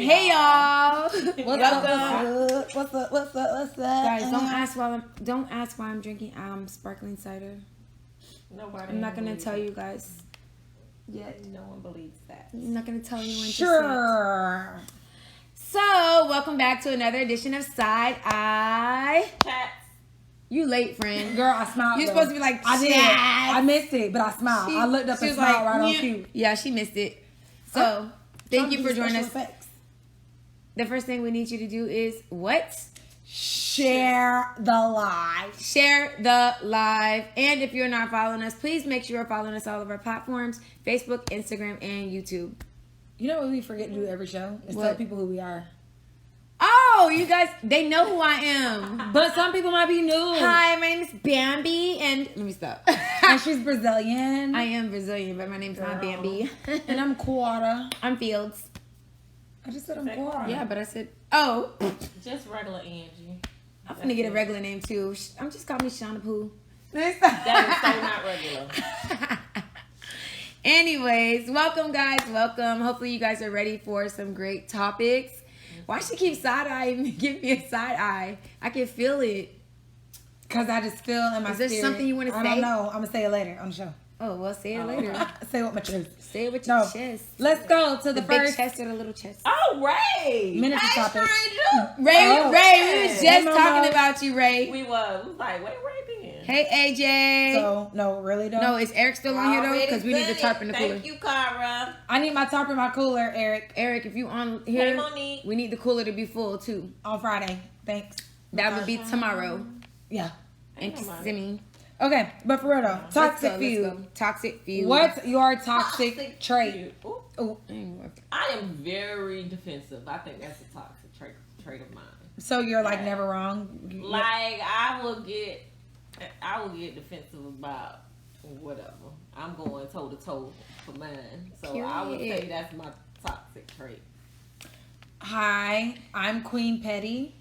Hey y'all. What's up? Guys, don't ask why I'm drinking sparkling cider. Nobody. I'm not gonna tell you guys yet. No one believes that. I'm not gonna tell you when. Sure. So, welcome back to another edition of Side Eye. Cats. You late, friend. Girl, I smiled. You're supposed to be like, I did. Chats. I missed it, but I smiled. I looked up and smiled right on cue. Yeah, she missed it. So, thank you for joining us. Effects. The first thing we need you to do is what? Share the live. Share the live. And if you're not following us, please make sure you're following us all of our platforms, Facebook, Instagram, and YouTube. You know what we forget to do every show? Is tell people who we are. Oh, you guys, they know who I am. But some people might be new. Hi, my name is Bambi, and let me stop. And she's Brazilian. I am Brazilian, but my name's not Bambi. And I'm Quara. I'm Fields. I just said I'm Quara. Yeah, but I said, oh. Just regular Angie. I'm gonna get a regular name too. I'm just call me Shauna Pooh. That is so not regular. Anyways, welcome guys, welcome. Hopefully you guys are ready for some great topics. Why she keep side-eyeing? Give me a side eye. I can feel it. Because I just feel in my spirit. Is there something you want to say? I don't know. I'm going to say it later on the show. Oh, well, say it later. Say it with my chest. Say it with your chest. Let's go to the first. Big chest or the little chest? Oh, Ray. Miniature topic. Ray, we was just talking about you, Ray. We was like, where Ray been? Hey, AJ. So, no, really though? No, is Eric still on here though? Because we need the tarp in the cooler. Thank you, Cara. I need my tarp in my cooler, Eric. Eric, if you on here, Hey, Monique. we need the cooler to be full too. On Friday. Thanks. That would be tomorrow. Yeah. Thank you, Simi. Okay, but for real though, toxic feud. Toxic feud. What's your toxic trait? Ooh. I am very defensive. I think that's a toxic trait of mine. So you're like never wrong? Like I will get defensive about whatever. I'm going toe to toe for mine. So Period. I would say that's my toxic trait. Hi, I'm Queen Petty.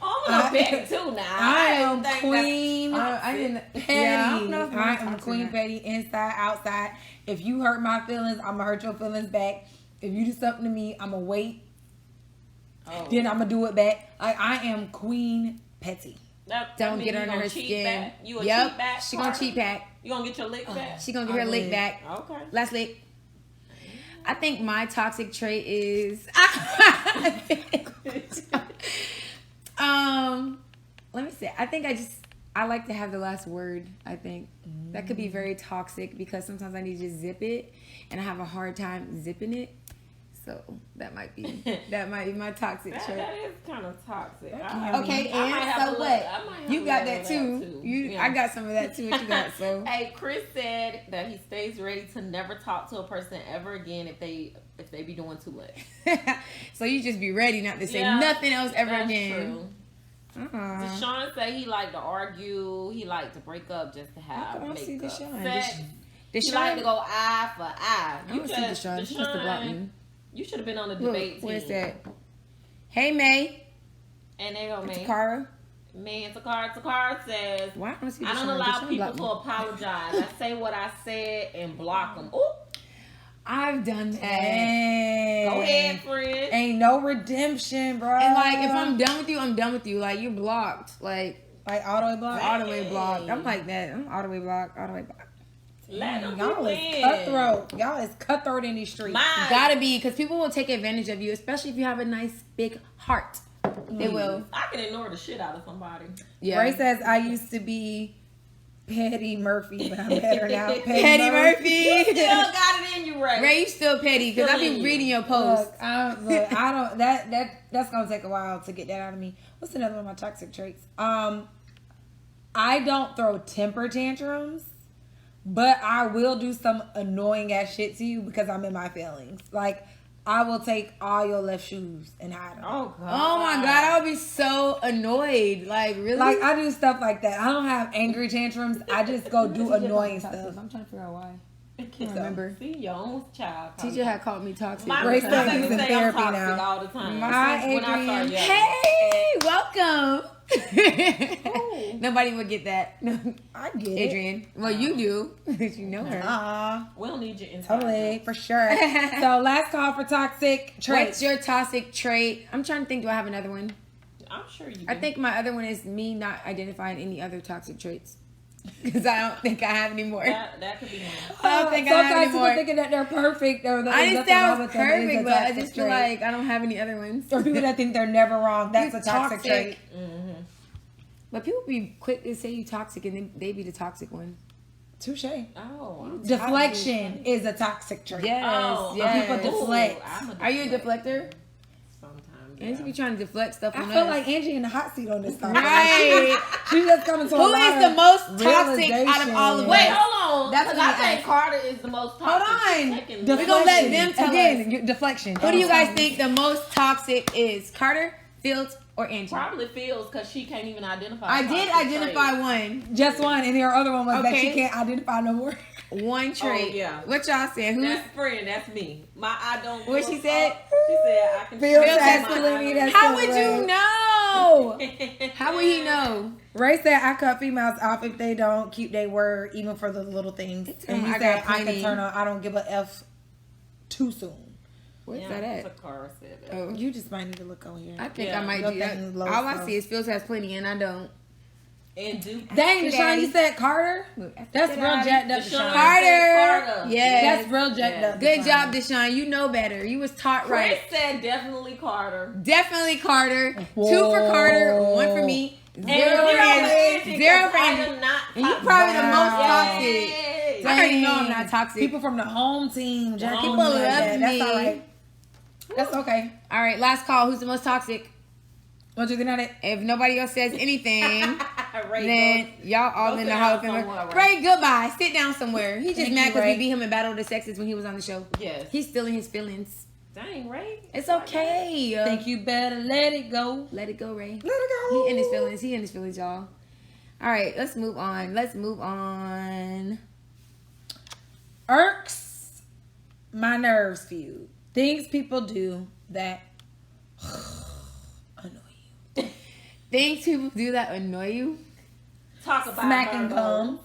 I'm big too now. I am Queen Petty. Yeah, I don't know if I am Queen Petty, inside, outside. If you hurt my feelings, I'm gonna hurt your feelings back. If you do something to me, I'm gonna wait. Then I'm gonna do it back. Like I am Queen Petty. Don't get under her skin. Back? You a cheat back? She gonna cheat back. You gonna get your lick back? She gonna get her lick back. Okay. Last lick. I think my toxic trait is let me say, I think I like to have the last word. I think that could be very toxic because sometimes I need to zip it and I have a hard time zipping it. So that might be my toxic trait. That is kind of toxic. Okay, and so what? You got that too. I got some of that too. What you got? So hey, Chris said that he stays ready to never talk to a person ever again if they be doing too much. So you just be ready not to say nothing else ever again. True. Deshaun said he liked to argue. He liked to break up just to have makeup. Deshaun he liked to go eye for eye. You see Deshaun. She must have blocked me. You should have been on the debate team. Where's that? Hey, May. And there go May. Takara. May and Takara says, I don't allow people to apologize. I say what I said and block them. Ooh. I've done that. Hey. Go ahead, friend. Ain't no redemption, bro. And like, if I'm done with you, I'm done with you. Like, you're blocked. Like all the way blocked? All the way blocked. I'm like that. I'm all the way blocked. All the way blocked. Y'all is cutthroat. Y'all is cutthroat in these streets. Gotta be, because people will take advantage of you, especially if you have a nice big heart. They will. I can ignore the shit out of somebody. Yeah. Ray says I used to be Petty Murphy, but I'm better now. Petty Murphy. You still got it in you, Ray. Ray, you still petty because I be reading your posts. Look, I don't. That's gonna take a while to get that out of me. What's another one of my toxic traits? I don't throw temper tantrums. But I will do some annoying ass shit to you because I'm in my feelings. Like, I will take all your left shoes and hide them. Oh, God. Oh, my God. I would be so annoyed. Like, really? Like, I do stuff like that. I don't have angry tantrums. I just go do annoying stuff. I'm trying to figure out why. I don't remember. See, your own child. Teacher had called me toxic. My Grace baby said he's in say therapy I'm toxic now. all the time. Hi, When I start Adrian. yelling. Hey, welcome. Nobody would get that. I get it. Adrian. Well, you do. Because you know her. We don't need your insight. Totally, for sure. So last call for toxic traits. What's your toxic trait? I'm trying to think. Do I have another one? I'm sure you do. I think my other one is me not identifying any other toxic traits. Because I don't think I have any more. That could be one. I don't think I have Sometimes any more. people thinking that they're perfect or that I there's didn't nothing say I wrong was with them, but it's a perfect, but I toxic just feel trait. like I don't have any other ones. Or people that think they're never wrong. That's a toxic trait. Mm-hmm. But people be quick to say you toxic and then they be the toxic one. Touche. Oh. Deflection is a toxic trait. Yes, Oh, yes. people deflect. Are you a deflector? Sometimes. Angie be trying to deflect stuff on I feel us. like Angie in the hot seat on this topic. Right. She's just coming to a Who lot is the of most toxic out of realization. all of us? Wait, hold on. That's Because what I we think asked. Carter is the most toxic. Hold on. She's taking We gonna let them tell Again, deflection. Who do you guys think the most toxic is? Carter, Fields, or Angie? Probably feels because she can't even identify. I did toxic identify traits. one. Just one, and her other one was that she Okay. can't identify no more. One trait. Oh, yeah. What y'all saying? Who's That's friend. That's me. I don't. What she said? She said I can. Fields tell has my plenty, that's identity. How would you know? How would he know? Ray said I cut females off if they don't keep their word, even for the little things. And he I said got I can plenty. turn on. I don't give a f too soon. Where's Yeah, that at? Takara said that. Oh, You just might need to look on here. I think Yeah, I might your do that. thing is low, All I so. see is Fields has plenty and I don't. And do Dang, Deshaun, Daddy. you said Carter? That's real jacked up, Deshaun. Deshaun. Carter. Yes. That's real jacked Yeah. up. Good Deshaun. job, Deshaun. You know better. You was taught Chris right. said definitely Carter. Definitely Carter. 2 Whoa. for Carter, 1 for me. 0 And for Angie. 0 for I Angie. am not. And you probably the most Wow. toxic. Yay. I already know I'm not toxic. People from the home team, Jack. People like love that. That's me. all right. That's okay. All right, last call. Who's the most toxic? What you think on it? If nobody else says anything, Ray then y'all all go in the sit Hall down of Fame. somewhere, Ray, goodbye. Sit down somewhere. He just Thank mad you, because we Ray. beat him in Battle of the Sexes when he was on the show. Yes. He's still in his feelings. Dang, Ray. It's okay. Think you better let it go. Let it go, Ray. Let it go. He in his feelings. He in his feelings, y'all. All right, let's move on. Irks my nerves feud. Things people do that annoy you. Things people do that annoy you. Talk about Smack and Virgo. gum.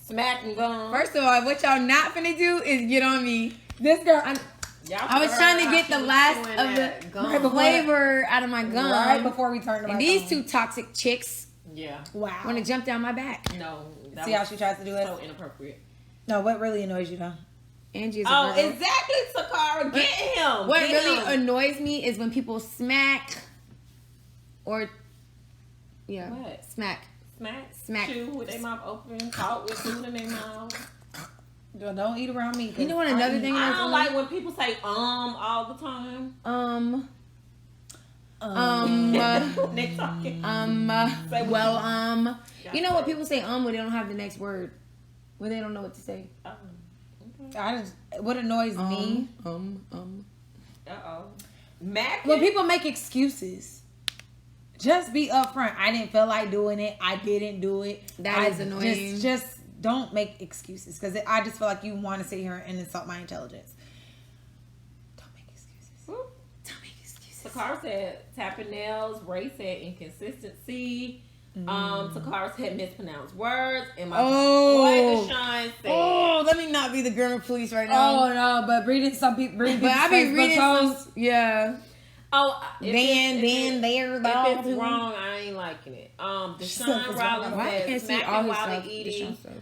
Smack and gum. First of all, what y'all not finna do is get on me. This girl, I was trying to get the last of the Right before- flavor out of my gum. right before we turned to my And these phone. 2 toxic chicks Yeah. Wow. want to jump down my back. No. that See how was she tries to do it? So inappropriate. No, what really annoys you though? Angie is a Oh, Virgo. exactly, Takara. Get him. What Get really him. annoys me is when people smack or What? smack. Smack. Chew with their mouth open. Talk with food in their mouth. Don't eat around me. 'cause You know what another thing I is? don't like when people say all the time. They talking. You know what people say when they don't have the next word, when they don't know what to say. What annoys me Uh-oh. Mac. when people make excuses. Just be upfront. I didn't feel like doing it. I didn't do it. That is annoying. Just don't make excuses because I just feel like you want to sit here and insult my intelligence. Don't make excuses. Don't make excuses. Takara said tapping nails. Ray said inconsistency. Takara said mispronounced words. And my boy Deshaun said. Oh, let me not be the grammar police right now. Oh no, but reading some people, reading But I be people's reading Facebook some, posts. yeah. Oh, There. If it's wrong, I ain't liking it. Deshaun Rollins Why I said can't see all smacking his while stuff? eating. Deshaun stuff.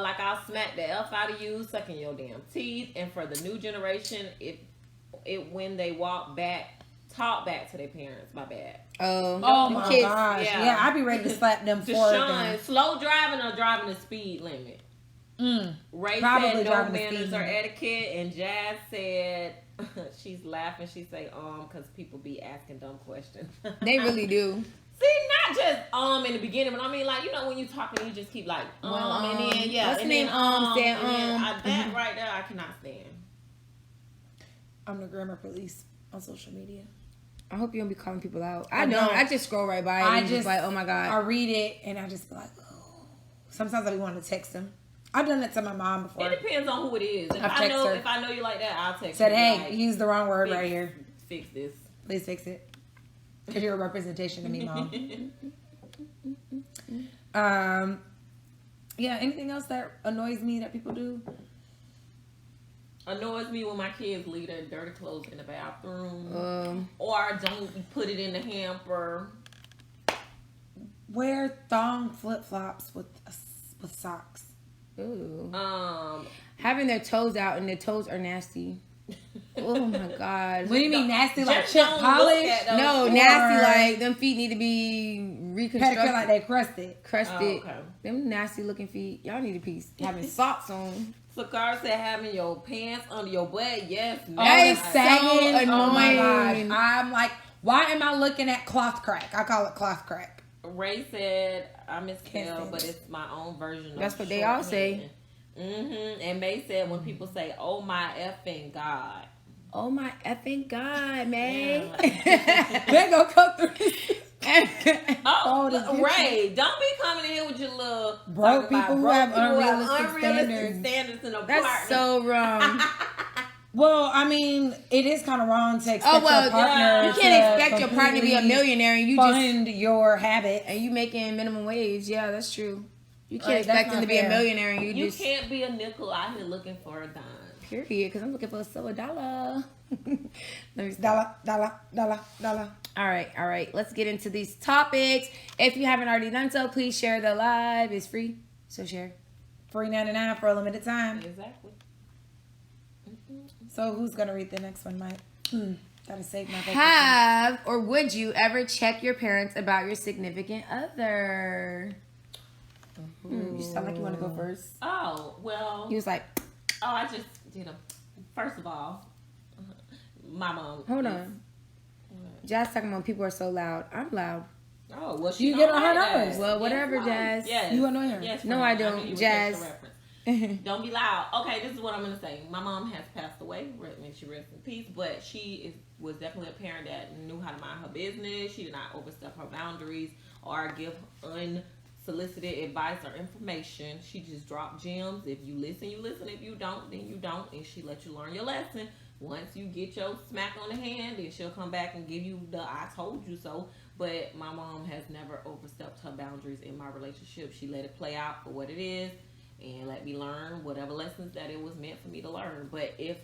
Like I'll smack the F out of you, sucking your damn teeth. And for the new generation, it when they talk back to their parents. My bad. Oh my kids. gosh! Yeah. Yeah, I'd be ready to slap them for Deshaun, them. slow driving or driving the speed limit. Ray Probably said no driving the manners speed or limit. etiquette, and Jazz said she's laughing. She say because people be asking dumb questions. They really do. See, not just in the beginning, but I mean like when you talking, you just keep like and then what's and the then name? Said that right there I cannot stand. I'm the grammar police on social media. I hope you don't be calling people out. I I don't. don't. I just scroll right by it. I And just like, oh my I god. read it and I just be like, oh. Sometimes I be wanting to text them. I've done that to my mom before. It depends on who it is. If I know you like that, I'll text Said, you. hey, like, you used the wrong word right here. Fix this. Please fix it. Because you're a representation of me, Mom. Yeah, anything else that annoys me that people do? Annoys me when my kids leave their dirty clothes in the bathroom. Or don't put it in the hamper. Wear thong flip-flops with socks. Ooh. Having their toes out and their toes are nasty. Oh my god. What do you mean nasty? Like chip polish? No, nasty like them feet need to be reconstructed. Pedicure like they crusted. Oh, okay. Them nasty looking feet. Y'all need a piece. Having socks on. Sakar said having your pants under your butt. Yes. It's sagging. So annoying. Oh my gosh. I'm like, why am I looking at cloth crack? I call it cloth crack. Ray said, I miss Kel, but it's my own version of That's what they all say. And May said when people say, oh my effing God. Oh my effing God, May. Yeah. They gonna come through. Ray, don't be coming in here with your little broke people who have unrealistic standards in a That's partner. So wrong. Well, I mean, it is kind of wrong to expect your partner. You can't expect your partner to be a millionaire and you fund your habit and you making minimum wage. Yeah, that's true. You can't expect them to be a millionaire and you just can't be a nickel out here looking for a dime. Period, because I'm looking for $1. Let me dollar. All right. Let's get into these topics. If you haven't already done so, please share the live. It's free, so share. $3.99 for a limited time. Exactly. So who's gonna read the next one, Mike? Gotta save my. Have or would you ever check your parents about your significant other? You sound like you want to go first. Oh well. He was like, oh, I just did First of all, my mom. Hold on. Jazz talking about people are so loud. I'm loud. Oh well, you get on her nerves. Well, whatever, Jazz. Yes. You annoy her. Yes, no, I don't. Jazz. Don't be loud. Okay, this is what I'm gonna say. My mom has passed away. May she rest in peace. But she was definitely a parent that knew how to mind her business. She did not overstep her boundaries or give unsolicited advice or information. She just dropped gems. If you listen, you listen. If you don't, then you don't. And she let you learn your lesson. Once you get your smack on the hand, then she'll come back and give you the I told you so. But my mom has never overstepped her boundaries in my relationship. She let it play out for what it is and let me learn whatever lessons that it was meant for me to learn. But if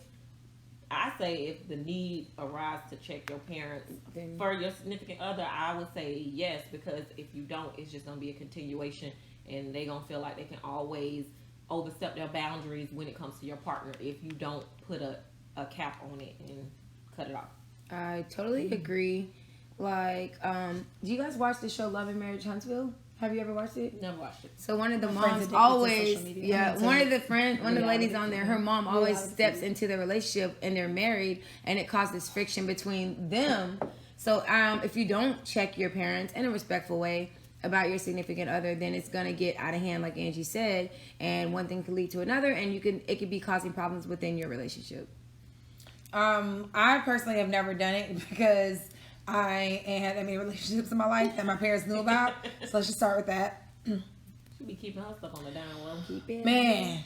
the need arises to check your parents for your significant other, I would say yes, because if you don't, it's just going to be a continuation and they're going to feel like they can always overstep their boundaries when it comes to your partner if you don't put a cap on it and cut it off. I totally agree. Like, do you guys watch the show Love and Marriage Huntsville? Have you ever watched it? Never watched it. So one of the moms always, one of the ladies on there, her mom always steps into the relationship and they're married and it causes friction between them. So if you don't check your parents in a respectful way about your significant other, then it's gonna get out of hand, like Angie said, and one thing could lead to another, and it could be causing problems within your relationship. I personally have never done it because I ain't had that many relationships in my life that my parents knew about. So let's just start with that. She be keeping her stuff on the down low. Keep it. Man.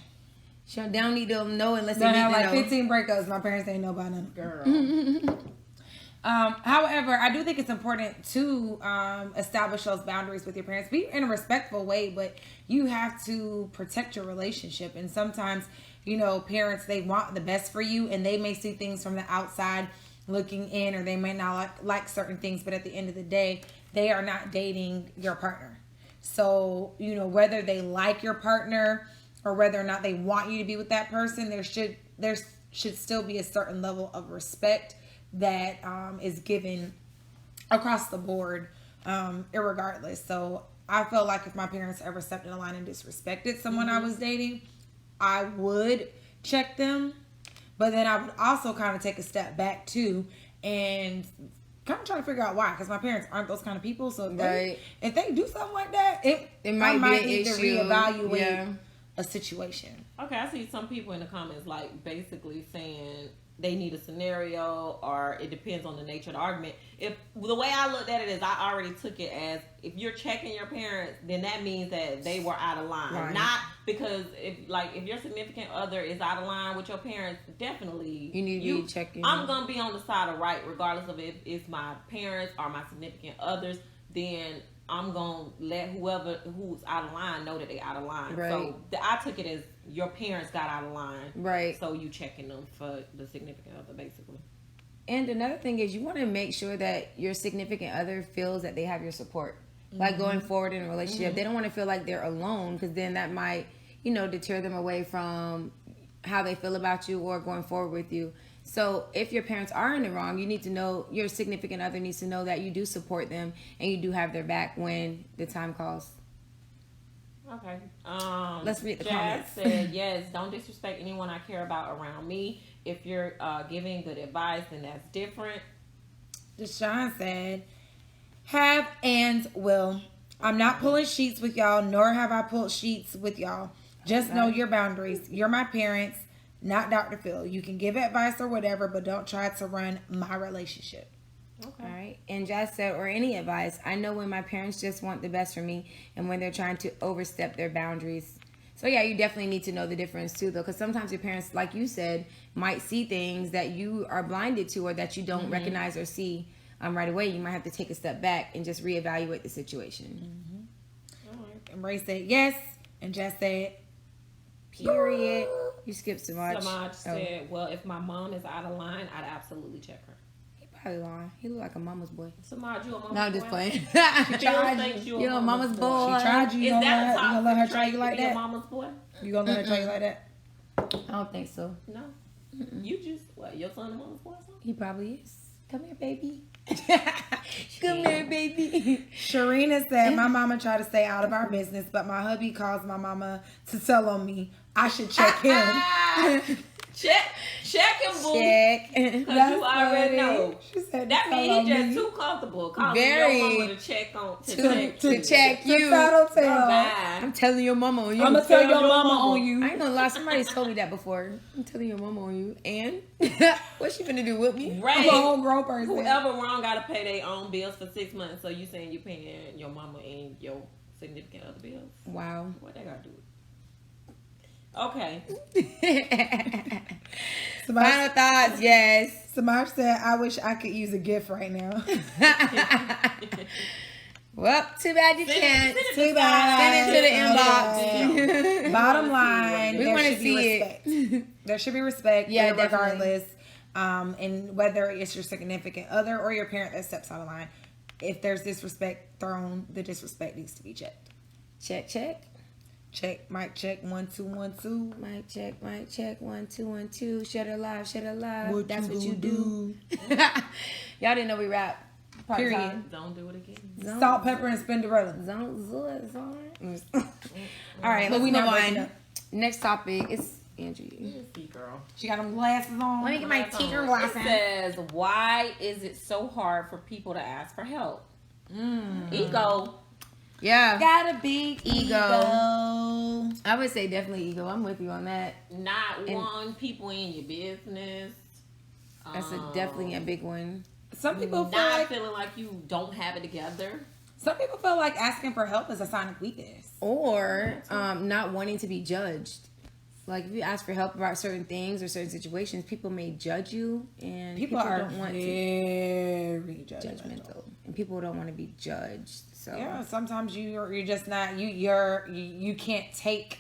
She don't need to know unless they have need to like know. 15 breakups. My parents didn't know about none. Girl. However, I do think it's important to establish those boundaries with your parents. Be in a respectful way, but you have to protect your relationship. And sometimes, parents, they want the best for you and they may see things from the outside looking in, or they may not like certain things, but at the end of the day, they are not dating your partner. So, whether they like your partner or whether or not they want you to be with that person, there should still be a certain level of respect that is given across the board, irregardless. So I feel like if my parents ever stepped in the line and disrespected someone I was dating, I would check them. But then I would also kind of take a step back too and kind of try to figure out why. Because my parents aren't those kind of people. So if they do something like that, it might need to reevaluate a situation. Okay, I see some people in the comments like basically saying they need a scenario, or it depends on the nature of the argument. If the way I looked at it is, I already took it as, if you're checking your parents, then that means that they were out of line. Right. Not because if your significant other is out of line with your parents, definitely You need to be checking. I'm gonna be on the side of right, regardless of if it's my parents or my significant others. Then I'm gonna let who's out of line know that they out of line. Right. So I took it as your parents got out of line. Right. So you checking them for the significant other, basically. And another thing is, you want to make sure that your significant other feels that they have your support. Like going forward in a relationship, they don't want to feel like they're alone, because then that might, deter them away from how they feel about you or going forward with you. So if your parents are in the wrong, you need to know, your significant other needs to know that you do support them and you do have their back when the time calls. Okay. Let's read the Jazz comments. said, yes, don't disrespect anyone I care about around me. If you're giving good advice, then that's different. Deshaun said, have and will. I'm not pulling sheets with y'all, nor have I pulled sheets with y'all. Just know your boundaries. You're my parents, not Dr. Phil. You can give advice or whatever, but don't try to run my relationship. Okay. All right. And Jazz said, or any advice. I know when my parents just want the best for me and when they're trying to overstep their boundaries. So yeah, you definitely need to know the difference too, though, because sometimes your parents, like you said, might see things that you are blinded to or that you don't recognize or see right away. You might have to take a step back and just reevaluate the situation. All right. And Ray said yes, and Jess said, Period. You skipped so much. Samaj said, well, if my mom is out of line, I'd absolutely check her. He probably lying. He look like a mama's boy. Samaj, you a mama's No, I'm boy? just playing. She thinks you You're a mama's boy. she tried you. Is You gonna that a let, you gonna let her toxic try trait you to like be a that? mama's boy? You gonna let her try you like that? I don't think so. No. You just, your son a mama's boy or something? He probably is. Come here, baby. Come here, baby. Sharina said, my mama tried to stay out of our business, but my hubby calls my mama to tell on me. I should check him. Check him, boo. Check. Because you already know. She said, That to tell means on he just me. too comfortable calling Very. your mama to check on To check To you. settle tell. Bye. I'm telling your mama on you. I'm gonna tell your mama on I you. ain't gonna lie, somebody's told me that before. I'm telling your mama on you. And what's she finna do with me? I'm a Right. homegrown person. Whoever wrong gotta pay their own bills for 6 months. So you saying you paying your mama and your significant other bills? Wow. What they gotta do with it? Okay. Final thoughts, yes. Samaj said, I wish I could use a gift right now. Well, too bad you can't. Too bad. Send it to the inbox. Bottom line, We there wanna should be see respect. it. There should be respect, Yeah, regardless. And whether it's your significant other or your parent that steps out of line, if there's disrespect thrown, the disrespect needs to be checked. Check, check. Check, mic check, 1 2 1 2. Mic check, mic check. 1 2 1 2. Shut her live, shut her live. What That's you what you gonna do. Y'all didn't know we rap. Part Period. time. Don't do it again. Zone- Salt, pepper, and Spinderella. Zone. All right, But let's we move not breaking on. up. Next topic is Angie. See, girl. She got them glasses on. Let me get my teacher It glasses. says, why is it so hard for people to ask for help? Ego. Yeah. Got a big Ego. ego. I would say definitely ego. I'm with you on that. Not And- wanting people in your business. That's definitely a big one. Some people feel Not like feeling like you don't have it together. asking for help is a sign of weakness. Or not wanting to be judged. Like if you ask for help about certain things or certain situations, people may judge you, and People are don't want to very judgmental, and people don't want to be judged. So Yeah, sometimes you're just not you can't take,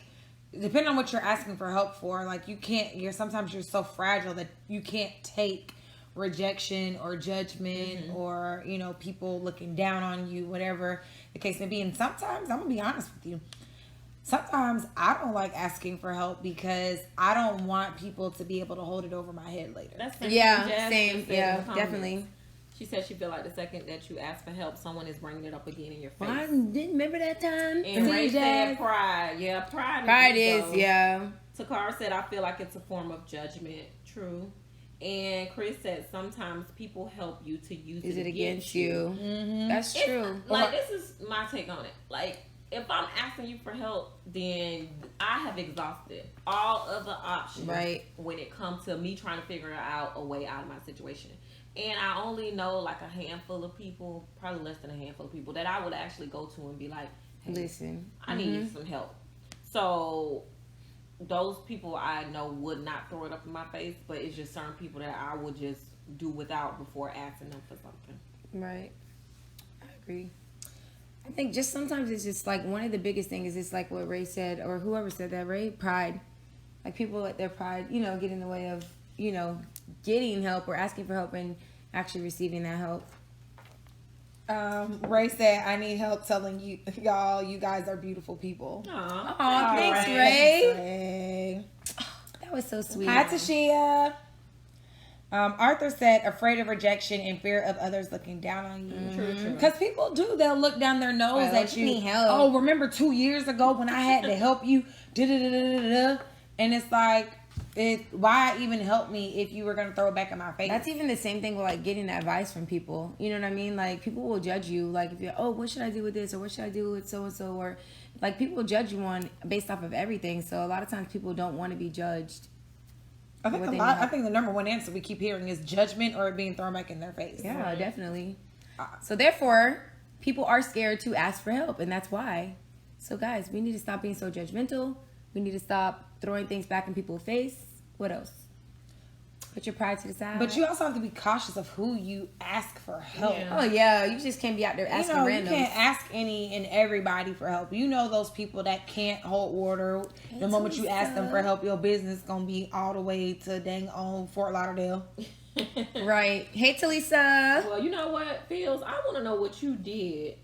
depending on what you're asking for help for. Like you're sometimes you're so fragile that you can't take rejection or judgment or people looking down on you, whatever the case may be. And sometimes I'm gonna be honest with you. Sometimes I don't like asking for help because I don't want people to be able to hold it over my head later. That's the yeah, Jazz same, just said in yeah, the comments. definitely. She said she feel like the second that you ask for help, someone is bringing it up again in your face. I didn't remember that time. And Ray Jazz. said pride. Yeah, pride. Pride ego. is, yeah. Takara said, I feel like it's a form of judgment. True. And Chris said, sometimes people help you to use Is it it against you? Mm-hmm. That's It's- true. Like, this is my take on it. Like, if I'm asking you for help, then I have exhausted all other options. Right. When it comes to me trying to figure out a way out of my situation. And I only know like a handful of people, probably less than a handful of people, that I would actually go to and be like, hey, listen, I need some help. So those people I know would not throw it up in my face, but it's just certain people that I would just do without before asking them for something. Right. I agree. I think just sometimes it's just like one of the biggest things is just like what Ray said, or whoever said that, Ray, pride. Like people let their pride, get in the way of, getting help or asking for help and actually receiving that help. Ray said, I need help telling you guys are beautiful people. Aw, thanks, Ray. Ray. That was so sweet. Hi, Tashia. Arthur said, afraid of rejection and fear of others looking down on you. True. Because people do. They'll look down their nose at you. Need help. Oh, remember 2 years ago when I had to help you? Da-da-da-da-da-da. And it's like, why even help me if you were going to throw it back in my face? That's even the same thing with like getting advice from people. You know what I mean? Like people will judge you. Like if you're, what should I do with this? Or what should I do with so-and-so? Or like people judge you based off of everything. So a lot of times people don't want to be judged. I think the number one answer we keep hearing is judgment or it being thrown back in their face. Yeah, definitely. So therefore, people are scared to ask for help, and that's why. So guys, we need to stop being so judgmental. We need to stop throwing things back in people's face. What else? Put your pride to the side. But you also have to be cautious of who you ask for help. Yeah. Oh yeah, you just can't be out there asking randoms. You can't ask any and everybody for help. You know those people that can't hold water. The moment you ask them for help, your business gonna be all the way to dang on Fort Lauderdale. Right. Hey, Talisa. Well, you know what, Fields? I want to know what you did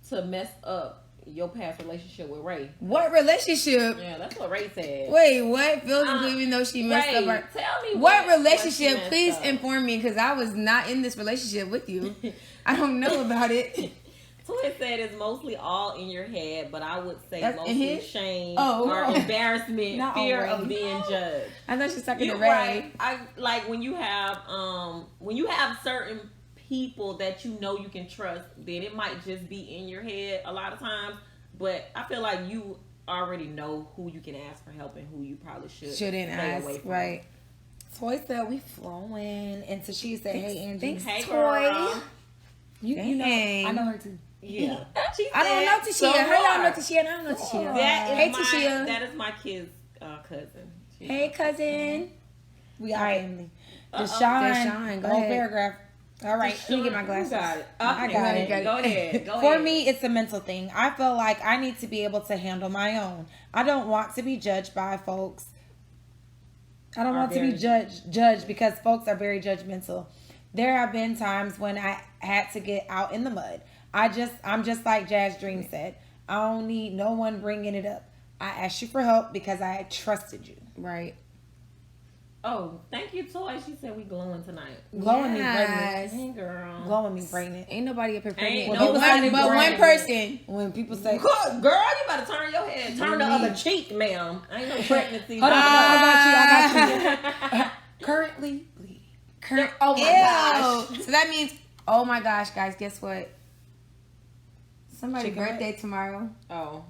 to mess up your past relationship with Ray. What relationship? Yeah, that's what Ray said. Wait, what? Phil doesn't even know she messed Ray, up her. tell me What what relationship? she Please messed up. inform me, because I was not in this relationship with you. I don't know about it. Twin said it's mostly all in your head, but I would say That's in mostly his? shame Oh. or embarrassment, Not fear already. of being judged. I thought she was talking You're to Ray. right. I like when you have certain people that you know you can trust, then it might just be in your head a lot of times. But I feel like you already know who you can ask for help and who you probably shouldn't Shouldn't stay ask, away from. right? Toy said we flowing, and Tashia said, "Hey Angie, Thanks, Hey, Toy. girl. you know Dang. I know her too." Yeah. She I don't know said, Tashia. so How y'all know hard. Tashia? And I don't know Tashia. Hey, Tashia. That is my kid's cousin. Hey, cousin. We are All right. family. Deshaun, Deshaun, go whole ahead. paragraph. All right, Let me get my glasses. You got it. I Okay, got it. Go ahead. Go For ahead. me, it's a mental thing. I feel like I need to be able to handle my own. I don't want to be judged by folks. I don't Are want to be very- judged because folks are very judgmental. There have been times when I had to get out in the mud. I'm just like Jazz Dream said. I don't need no one bringing it up. I asked you for help because I trusted you. Right. Oh, thank you, Toy. She said we glowing tonight. Glowing Yes. me Hey, girl. pregnant. Glowing me pregnant. Ain't nobody up here pregnant. Ain't But nobody one pregnant. person. When people say, Good girl, you better turn your head. Turn the other cheek, ma'am. Ain't no pregnancy. hold on, I got you. Currently bleeding. Oh my Ew. gosh. So that means, oh my gosh, guys, guess what? Somebody's Chicken birthday tomorrow. Oh.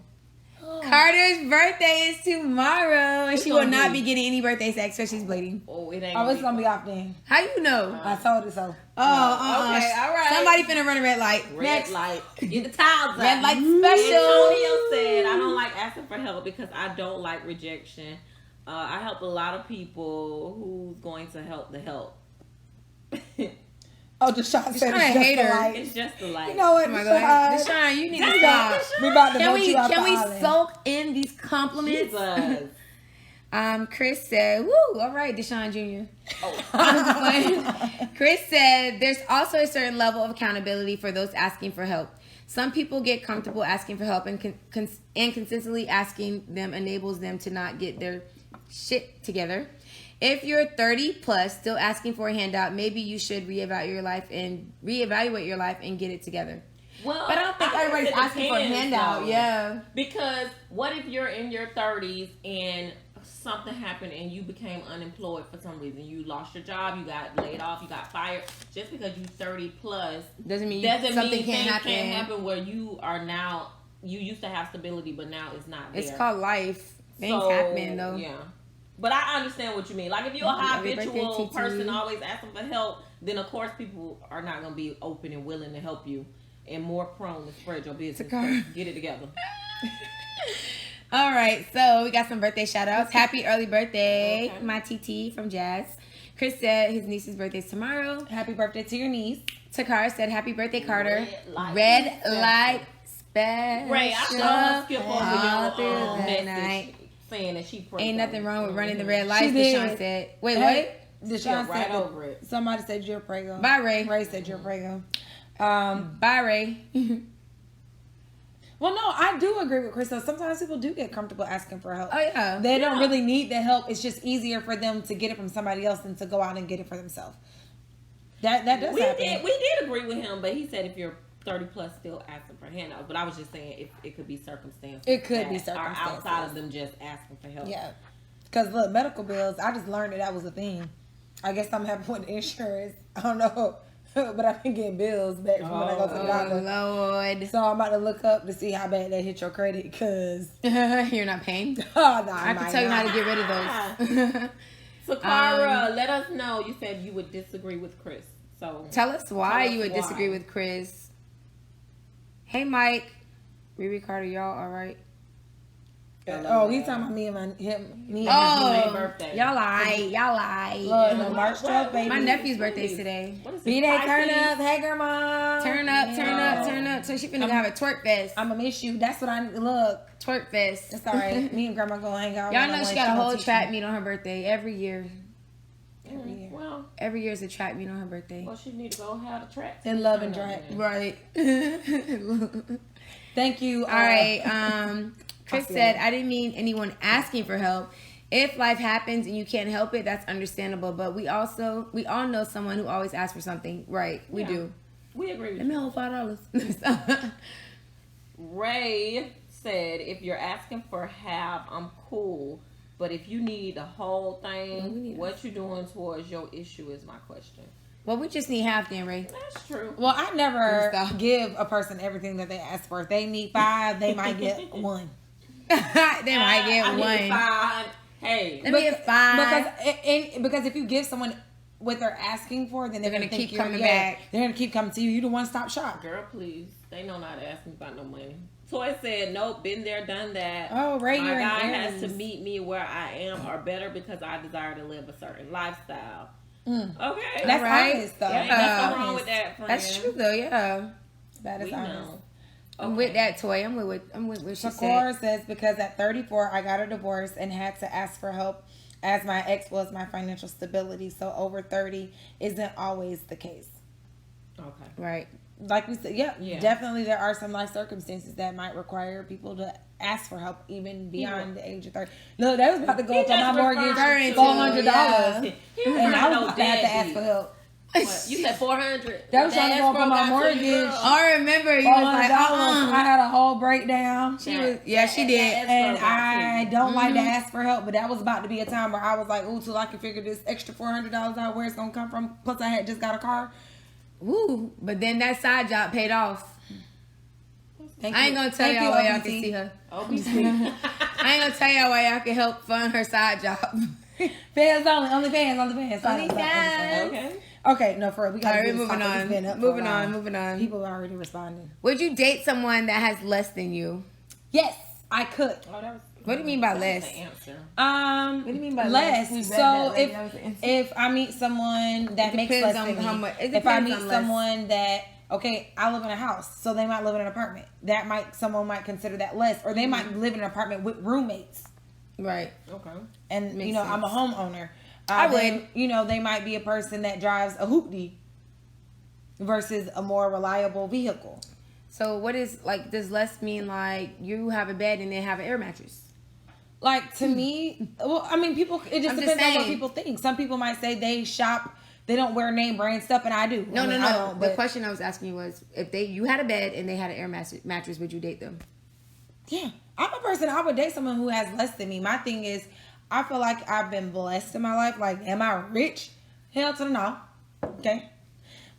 Carter's birthday is tomorrow, and It's she will gonna not be. be getting any birthday sex, so she's bleeding. Oh, it ain't. Oh, it's gonna be off then. How you know? I told her so. Oh, okay, all right. Somebody finna run a red light. Red Next. light. Get the towels out. Red light Antonio special. said, I don't like asking for help because I don't like rejection. I help a lot of people who's going to help the help. Oh, Deshaun said kinda it's just hater. the light. It's just the light. You know what, Oh my Deshaun? God. Deshaun, you need to Dang, stop. We about to Can vote we you out can the we island. soak in these compliments? Jesus. Chris said, "Woo, all right, Deshaun Jr." I'm just playing. Chris said, "There's also a certain level of accountability for those asking for help. Some people get comfortable asking for help, and consistently asking them enables them to not get their shit together. If you're 30 plus still asking for a handout, maybe you should reevaluate your life and get it together." Well, But I don't think guess everybody's it asking for a depends, handout. though. Yeah. Because what if you're in your 30s and something happened and you became unemployed for some reason? You lost your job, you got laid off, you got fired. Just because you're 30 plus Doesn't mean something something can't things happen. can't happen where you are now you used to have stability, but now it's not there. It's called life. Things happen though. Yeah. But I understand what you mean. Like if you're a habitual person always asking for help, then of course people are not going to be open and willing to help you and more prone to spread your business. Get it together. All right, so we got some birthday shout outs. Happy early birthday, my TT from Jazz. Chris said his niece's birthday's tomorrow. Happy birthday to your niece. Takara said happy birthday, Carter. Red light special. Ray, I saw her skip all over through your the message night. saying that she prayed. Ain't nothing wrong with running the red lights. She did. Deshaun said. Wait, Hey, what? Deshaun right said over it. Somebody said you're prego. Bye, Ray. Ray said you're prego. Bye, Ray. Well, no, I do agree with Chris. Though sometimes people do get comfortable asking for help. Oh yeah. They don't really need the help. It's just easier for them to get it from somebody else than to go out and get it for themselves. That does happen. We did agree with him, but he said if you're 30 plus still asking for handouts. But I was just saying it could be circumstances. It could be that circumstances. are outside of them just asking for help. Yeah. Because look, medical bills, I just learned that was a thing. I guess I'm happy with the insurance. I don't know. But I've been getting bills back from when I go to the doctor. Lord. So I'm about to look up to see how bad they hit your credit because... You're not paying? Oh, no, I can tell you how to get rid of those. So, Cara, let us know. You said you would disagree with Chris. So tell us why you would disagree with Chris. Hey, Mike. Riri Carter, y'all all right? Oh, he's talking about me and him. Me and Oh, birthday. y'all lie. Look, March 12th, baby. My nephew's birthday's today. B-Day, turn up. Hey, grandma. Turn up. So she finna have a twerk fest. I'm gonna miss you. That's what I look. Twerk fest. It's all right. Me and grandma gonna hang out. Y'all know she got a whole trap meet on her birthday every year. Well, every year is a trap meet on her birthday. Well, she need to go have a trap. In love and drag. Right. Thank you. All right. Chris said, I didn't mean anyone asking for help. If life happens and you can't help it, that's understandable. But we all know someone who always asks for something. Right. We do. We agree with Let me hold $5. Ray said, if you're asking for half, I'm cool. But if you need the whole thing, what you doing towards your issue is my question. Well, we just need half then, Ray. That's true. Well, I never give a person everything that they ask for. If they need 5, they might get 1. They might get 1. Need 5. Hey. Let me get 5. Because if you give someone what they're asking for, then they're going to keep coming back. They're going to keep coming to you. You the one-stop shop. Girl, please. They know not to ask me about no money. Toy said, nope, been there, done that. Oh, Ray, my you're guy in has to meet me where I am or better because I desire to live a certain lifestyle. Okay. That's honest, though. Yeah, nothing wrong with that, friend. That's true, though, yeah. That is honest. Know. I'm with that, Toy. I'm with what she said. Sakura says, because at 34, I got a divorce and had to ask for help as my ex was my financial stability. So over 30 isn't always the case. Okay. Right. Like we said, yeah, definitely there are some life circumstances that might require people to ask for help even beyond the age of 30. Look, that was about to go up on my mortgage $400. And I was about to have to ask for help. What? You said 400. That was trying to go up on my mortgage. I remember you was like, I had a whole breakdown. She did. And I don't like to ask for help, but that was about to be a time where I was like, ooh, till I can figure this extra $400 out where it's gonna come from. Plus, I had just got a car. Ooh, but then that side job paid off. I ain't gonna tell y'all why y'all can see her. I ain't gonna tell y'all why y'all can help fund her side job. Fans only fans. Okay, no, for real. We got to moving on. People are already responding. Would you date someone that has less than you? Yes, I could. What do you mean by less? What do you mean by less? So if I meet someone that makes less than me, if I meet someone that, okay, I live in a house, so they might live in an apartment. Someone might consider that less, or they might live in an apartment with roommates. Right. Okay. And makes sense. I'm a homeowner. I would. They might be a person that drives a hoopty versus a more reliable vehicle. So what is does less mean you have a bed and then have an air mattress? To me, well, I mean, people. It just depends on what people think. Some people might say they shop, they don't wear name brand stuff, and I do. No. I don't, the question I was asking you was, if you had a bed and they had an air mattress, would you date them? Yeah, I'm a person. I would date someone who has less than me. My thing is, I feel like I've been blessed in my life. Am I rich? Hell to the no. Okay.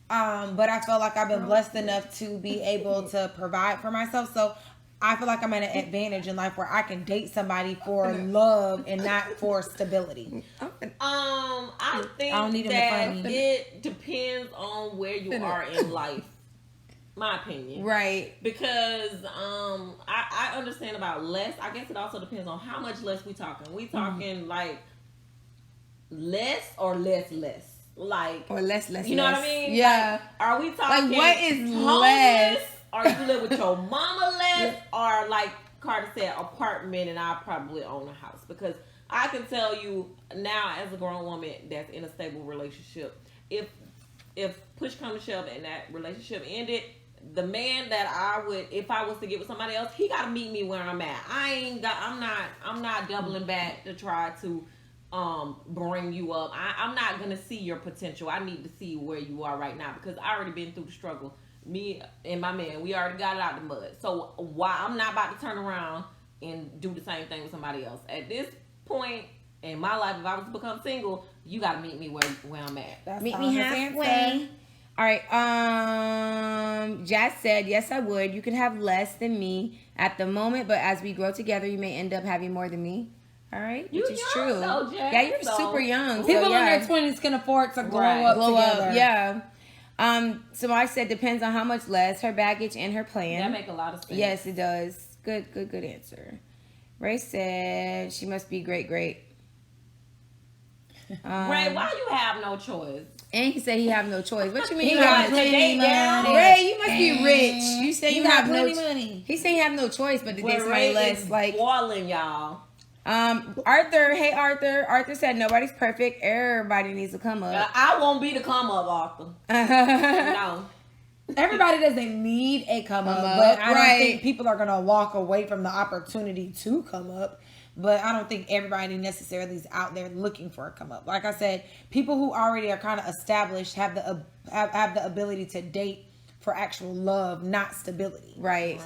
But I feel like I've been blessed enough to be able to provide for myself. So I feel like I'm at an advantage in life where I can date somebody for love and not for stability. I think I don't need him to find that me. it depends on where you are in life. My opinion. Right. Because I understand about less. I guess it also depends on how much less we talking. We talking like less or less. Like, Or less. you know what I mean? Yeah. Like, are we talking Like, what is homeless? less? Or you live with your mama less? Or like Carter said, apartment, and I probably own a house. Because I can tell you now, as a grown woman that's in a stable relationship, if push comes to shove and that relationship ended, the man that I would, if I was to get with somebody else, he got to meet me where I'm at. I'm not doubling back to try to bring you up. I'm not gonna see your potential. I need to see where you are right now, because I already been through the struggle. Me and my man, we already got it out the mud. So why I'm not about to turn around and do the same thing with somebody else. At this point in my life, if I was to become single, you gotta meet me where I'm at. That's Meet all me I'm halfway. saying. All right. Jazz said, yes, I would. You could have less than me at the moment, but as we grow together, you may end up having more than me. All right, You which is young true. though, Jazz, Yeah, you're so- super young. People so, yeah. in their 20s can afford to glow Right. up Glow together. up, yeah. So I said depends on how much less, her baggage and her plan. That make a lot of sense. Yes, it does. Good answer. Ray said she must be great. Ray, why you have no choice? And he said he have no choice. What you mean? He you got have no plenty money. Ray, you must be rich. You say you, got have no plenty money. He said you have no choice but to date Well, somebody Ray less. is Like boiling, y'all. Arthur. Hey Arthur. Arthur said nobody's perfect. Everybody needs to come up. I won't be the come up, Arthur. No. Everybody doesn't need a come up, up, but I don't right. think people are gonna walk away from the opportunity to come up. But I don't think everybody necessarily is out there looking for a come up. Like I said, people who already are kind of established have the ability to date for actual love, not stability. Right.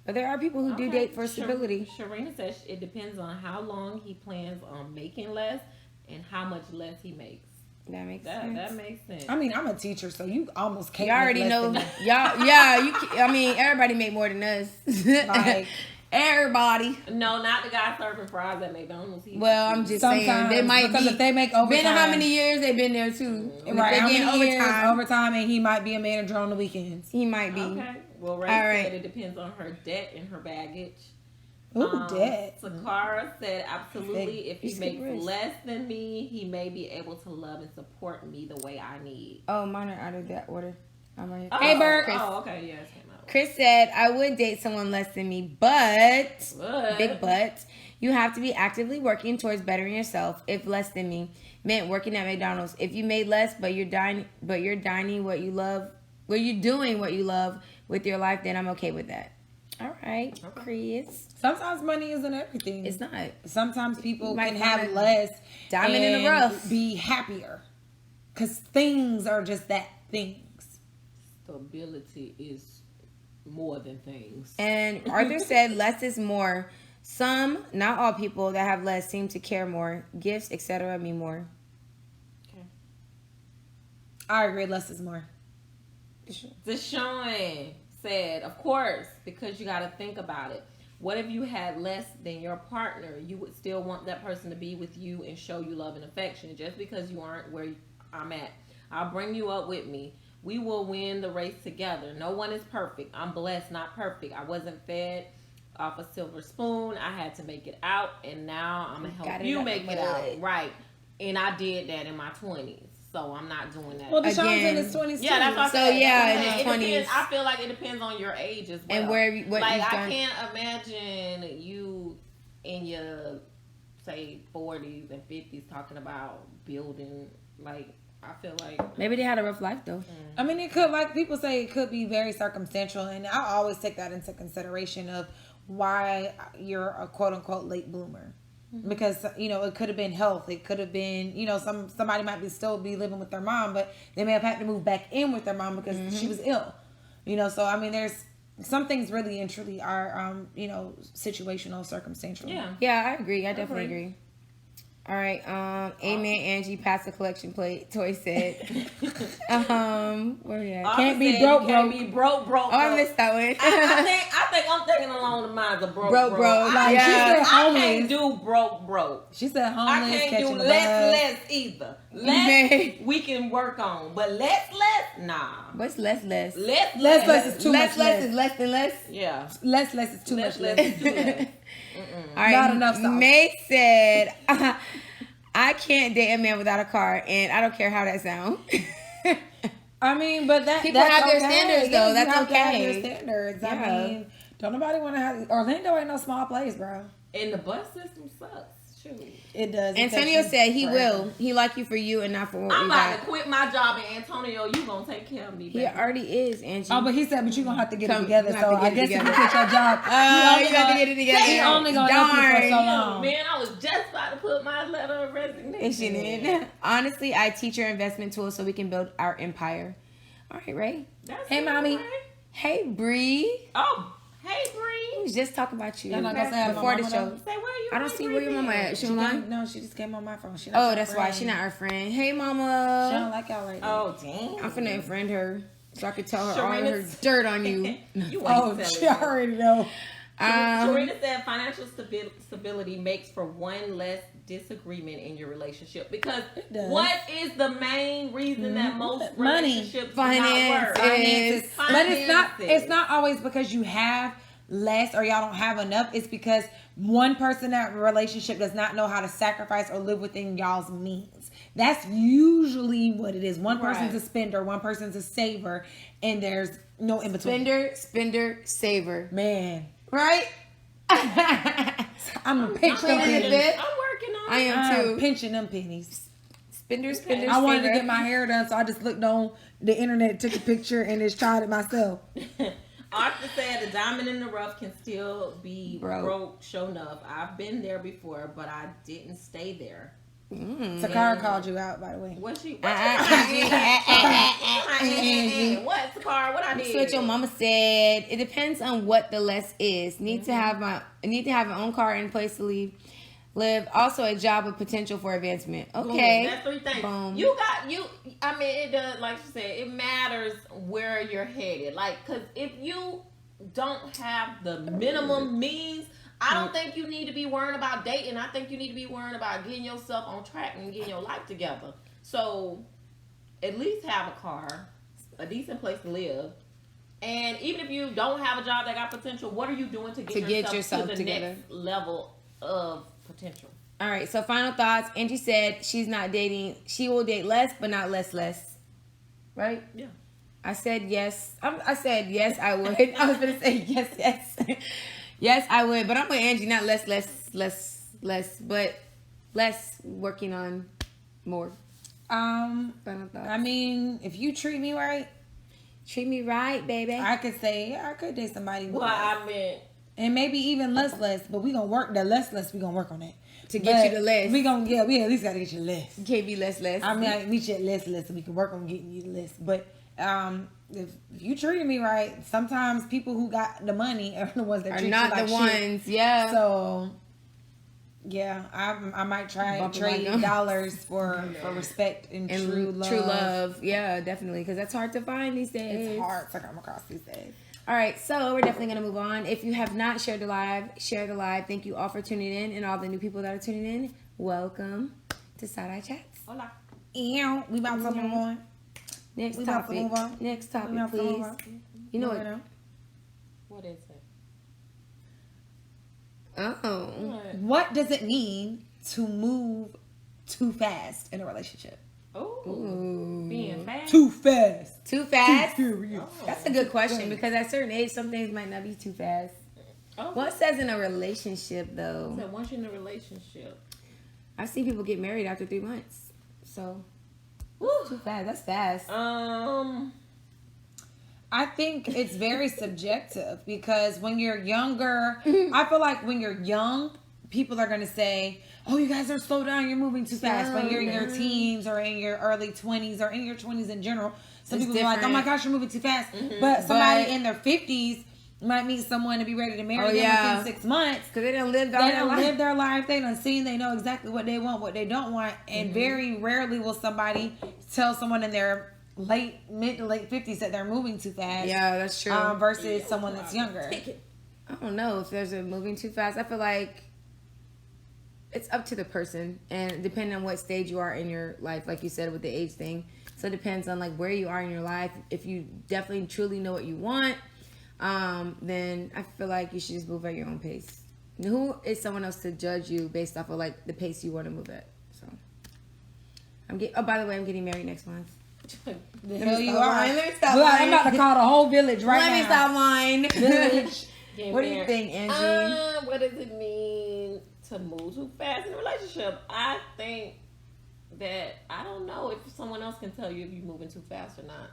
But there are people who do date for stability. Sharina says it depends on how long he plans on making less and how much less he makes. That makes sense. That makes sense. I mean, I'm a teacher, so you almost can't. You already make less know. than me. Y'all, yeah. I mean, everybody make more than us. Like, Everybody. No, not the guy serving fries at McDonald's. Well, I'm just saying sometimes they might because be. if they make overtime, Been how many years they been there too? And right? if How they get many years overtime, and he might be a manager on the weekends. He might be. Okay. Well, Ray All said right. it depends on her debt and her baggage. Ooh, debt. Sakara said absolutely. If he It's makes risk. less than me, he may be able to love and support me the way I need. Oh, mine are out of that order. I'm right here. Oh, Hey, Bert. Oh, okay. Yeah, it came out. Chris said, I would date someone less than me, but But- big but, you have to be actively working towards bettering yourself. If less than me meant working at McDonald's, if you made less, but you're dining what you love, you're doing what you love with your life, then I'm okay with that. All right, Chris. Sometimes money isn't everything. It's not. Sometimes people You might can find have a less, diamond in the and rough. be happier, because things are just that things. Stability is more than things. And Arthur said, less is more. Some, not all people that have less seem to care more. Gifts, etc. mean more. Okay. I agree. Less is more. Deshaun said, of course, because you got to think about it. What if you had less than your partner? You would still want that person to be with you and show you love and affection. Just because you aren't where I'm at, I'll bring you up with me. We will win the race together. No one is perfect. I'm blessed, not perfect. I wasn't fed off a silver spoon. I had to make it out, and now I'm going to help you make it out. Right. And I did that in my 20s. So I'm not doing that. Well, Deshaun's Again. in his 20s Yeah, that's what I So, said. yeah, That's in what his I'm saying. It 20s. depends- I feel like it depends on your age as well. And what like you've I done. can't imagine you in your say 40s and 50s talking about building. Like I feel like Maybe they had a rough life, though. I mean, it could, like people say, it could be very circumstantial, and I always take that into consideration of why you're a quote unquote late bloomer. Because it could have been health. It could have been somebody might still be living with their mom, but they may have had to move back in with their mom because she was ill. So I mean, there's some things really and truly are situational, circumstantial. yeah. Yeah, I agree. I definitely agree. All right. Amen. Angie passed the collection plate. Toy said. Where we at? Can't be Can't broke. be broke. Oh, I missed that one. I think I'm thinking along the lines of broke. Broke. Like, Yeah. she said I homeless. can't do broke. She said I homeless, can't do catching the less bus. either. Man. Less we can work on, but less, nah. What's less? Less is too much Less is less than less. Yeah. Less is too much less. Is too less. All right. Not enough sauce. May said, I can't date a man without a car, and I don't care how that sounds. I mean, but People that's have their okay. standards, Yeah, though. you That's have to have okay. your standards. Yeah. I mean, don't nobody want to have... Orlando ain't no small place, bro. And the bus system sucks. Shoot. It does. It Antonio takes you said he forever. will. He like you for you and not for what I'm you about got. to quit my job, and Antonio, you gonna take care of me, He baby. already is, Angie. Oh, but he said, but you're going to have to get Come- it together. you have So to get I it guess if you together. quit your job, You got to get it together. He only going to help you for so Darn. long. Man, I was just about to put my letter of resignation. She did. Honestly, I teach her investment tools so we can build our empire. All right, Ray. That's Hey, it, mommy. right? Hey, Bree. Oh, hey, We Bree. was just talking about you Y'all not gonna say hi to my before the mama, show. though? Say where you. I don't at, see Bree, where your mama then? at. She She online? came, no, she just came on my phone. She not Oh, your that's why friend. she not our friend. Hey, She don't mama. like y'all right now. Oh, damn. I'm finna unfriend her so I could tell her all of her Sharena's- dirt on you. You ain't Oh, telling she me. already know. Sharita said financial stability makes for one less disagreement in your relationship, because does. what is the main reason that most Money. relationships do Finances. not work? Finances. But it's Finances. not always because you have less or y'all don't have enough. It's because one person in that relationship does not know how to sacrifice or live within y'all's means. That's usually what it is. One person's Right. a spender, one person's a saver, and there's no in between. Spender, saver. Man, Right? I'm a pinch them cleaning the pennies. bed. I'm working on I it. am I'm too. pinching them pennies. Spender, I wanted to saver. get my hair done, so I just looked on the internet, took a picture, and just tried it myself. Arthur said a diamond in the rough can still be Broke. broke, show enough. I've been there before, but I didn't stay there. Takara called you out, by the way. What she? What, Sakara? What I did? That's what your mama said. It depends on what the less is. Need to have an own car and place to live. Also a job with potential for advancement. Okay. That's three things. Boom. I mean, it does, like you said, it matters where you're headed. Like, because if you don't have the minimum means, I don't think you need to be worrying about dating. I think you need to be worrying about getting yourself on track and getting your life together. So, at least have a car, a decent place to live. And even if you don't have a job that got potential, what are you doing to get yourself to the together? next level of potential? All right. So final thoughts. Angie said she's not dating. She will date less, but not less. Right? Yeah. I said yes. I said yes. I would. I was gonna say yes. Yes, I would. But I'm with Angie. Not less, but less working on more. Final thoughts. I mean, if you treat me right, Treat me right, baby. I could say, yeah, I could date somebody with Well, less. I mean, And maybe even less, but we gonna work the less, we gonna work on that. To get you the less. We at least gotta get you less. Can't be less. I mean, I meet you at less, so we can work on getting you the less. But if you treated me right, sometimes people who got the money are the ones that Are treat not you like the shit. ones. Yeah. So, yeah, I might try and Bumping trade my nose. dollars for respect and true love. Yeah, definitely, because that's hard to find these days. It's hard to come across these days. All right, so we're definitely gonna move on. If you have not shared the live, share the live. Thank you all for tuning in, and all the new people that are tuning in. Welcome to Side Eye Chats. hola. Ew, we about to move on. Next We about to topic. move on. Next We topic, about to move please. on. You know No, what? no. What is it? Oh, What? What does it mean to move too fast in a relationship? Oh, being fast. Too fast. too fast? Furious. That's a good question because at a certain age, some things might not be too fast. Oh, Well, it says in a relationship though. so once you're in a relationship, I've seen people get married after 3 months. So, too fast. That's fast. I think it's very subjective because when you're younger, I feel like when you're young, people are going to say, oh, you guys are slow down, you're moving too fast. When you're in your teens or in your early 20s or in your 20s in general, some It's people are like, oh different. my gosh, you're moving too fast. But somebody But- in their 50s might meet someone to be ready to marry Oh, them yeah. within 6 months. Because they done lived They all their don't life. live their life. They done seen. They know exactly what they want, what they don't want. And very rarely will somebody tell someone in their mid to late 50s that they're moving too fast. Yeah, that's true. Versus someone that's younger. I don't know if there's a moving too fast. I feel like it's up to the person, and depending on what stage you are in your life, like you said with the age thing. So it depends on like where you are in your life. If you definitely truly know what you want, then I feel like you should just move at your own pace. Who is someone else to judge you based off of like the pace you want to move at? So oh, by the way, I'm getting married next month. The hell you stop are. lying. Let me stop Look, I'm lying. about to call the whole village right Let now. me stop lying. Village. What do you think, Angie? What does it mean to move too fast in a relationship? I think that I don't know if someone else can tell you if you're moving too fast or not.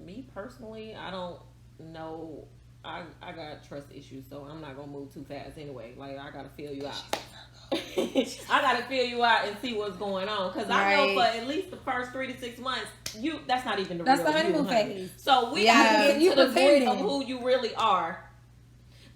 Me personally, I don't know. I got trust issues, so I'm not gonna move too fast anyway. Like I gotta feel you out. I gotta feel you out and see what's going on, because I know for at least the first 3 to 6 months, that's not even the That's real the honeymoon you, honey. phase. So we Yeah. gotta get You to the point of pretending. who you really are,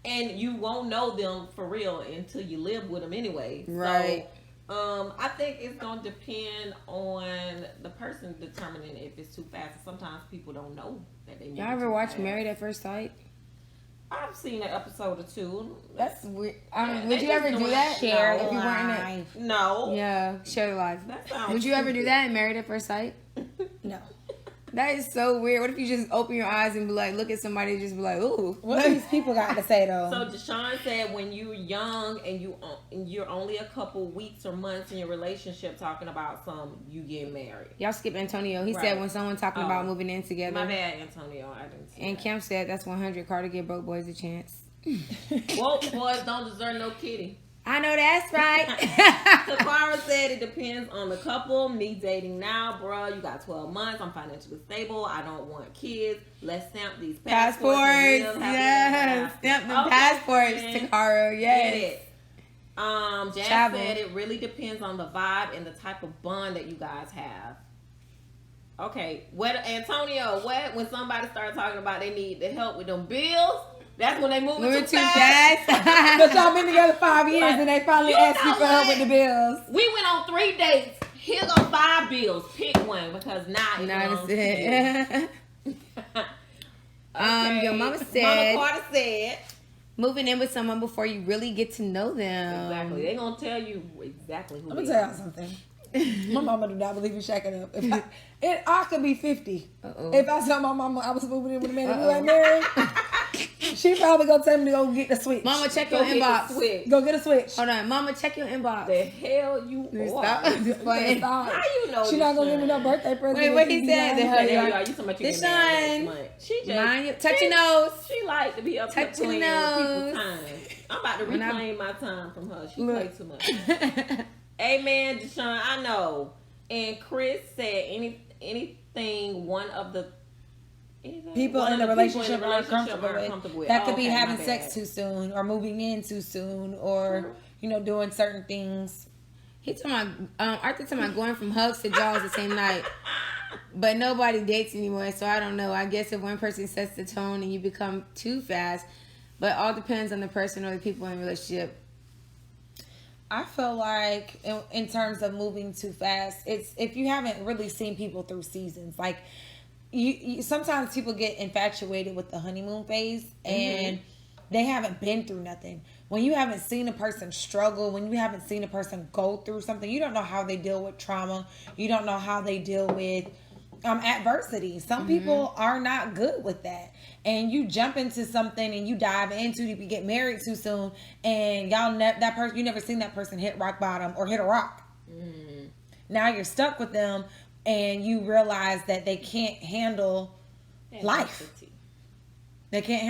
and you won't know them for real until you live with them anyway. Right. So, I think it's gonna depend on the person determining if it's too fast. Sometimes people don't know that they. Y'all ever watch Married at First Sight? I've seen an episode or two. That's weird. Yeah, Would they you ever just do doing that? Share if the you weren't in it? life. No. Yeah, share the life. That sounds Would you ever do stupid. that in Married at First Sight? No. That is so weird. What if you just open your eyes and be like, look at somebody and just be like, ooh. What do these people got to say though? So Deshaun said when you're young and you're only a couple weeks or months in your relationship talking about you getting married. Y'all skip Antonio. He Right. said when someone talking about Oh. moving in together. My bad, Antonio. I didn't see And that. Kim said that's 100. Carter give broke boys a chance. Woke boys don't deserve no kitty. I know that's right. Takara said it depends on the couple. Me dating now, bruh. You got 12 months. I'm financially stable. I don't want kids. Let's stamp these passports. Passports. and live happily ever Yes. after. Stamp them Okay, passports, then. Takara. Get Yes. it. Jazz Travel. said it really depends on the vibe and the type of bond that you guys have. Okay, Antonio, when somebody started talking about they need the help with them bills, that's when they moving too fast. But y'all been together 5 years and they finally You asked you know for help what? with the bills. We went on 3 dates. Here go 5 bills. Pick one because now it Nice. belongs to you. Okay. Your mama Mama said Carter said moving in with someone before you really get to know them. exactly. They gonna tell you exactly who. Let me they tell are. y'all something. My mama do not believe in shacking up. I could be 50. Uh-oh. If I tell my mama I was moving in with a man and we Uh-oh. weren't married, she probably gonna tell me to go get the switch. Mama, check Go your hit the inbox. switch. Go get a switch. Hold on, Mama, check your inbox. The hell you Stop. are. Just playing. Stop. How you know? She not gonna give me no Deshaun? birthday present. Wait, what he said? The The hell hell you you are. are. You so much you get Deshaun. married next month. She just Touch your nose. She like to be up here Touch your playing with nose. people's time. I'm about to When I- reclaim my time from her. She Look. play too much. Amen, Deshaun. I know. And Chris said anything one of the People one in of the people relationship aren't comfortable with. That could be Okay, having my sex bad. too soon, or moving in too soon, or doing certain things. He talking about Arthur talking about going from hugs to jaws the same night. But nobody dates anymore, so I don't know. I guess if one person sets the tone and you become too fast, but all depends on the person or the people in the relationship. I feel like in terms of moving too fast, it's if you haven't really seen people through seasons. Like you sometimes people get infatuated with the honeymoon phase and they haven't been through nothing. When you haven't seen a person struggle, when you haven't seen a person go through something, you don't know how they deal with trauma. You don't know how they deal with adversity. Some people are not good with that. And you jump into something and you dive into it, you get married too soon, and you never seen that person hit rock bottom or hit a rock. Now you're stuck with them, and you realize that they can't handle life. They can't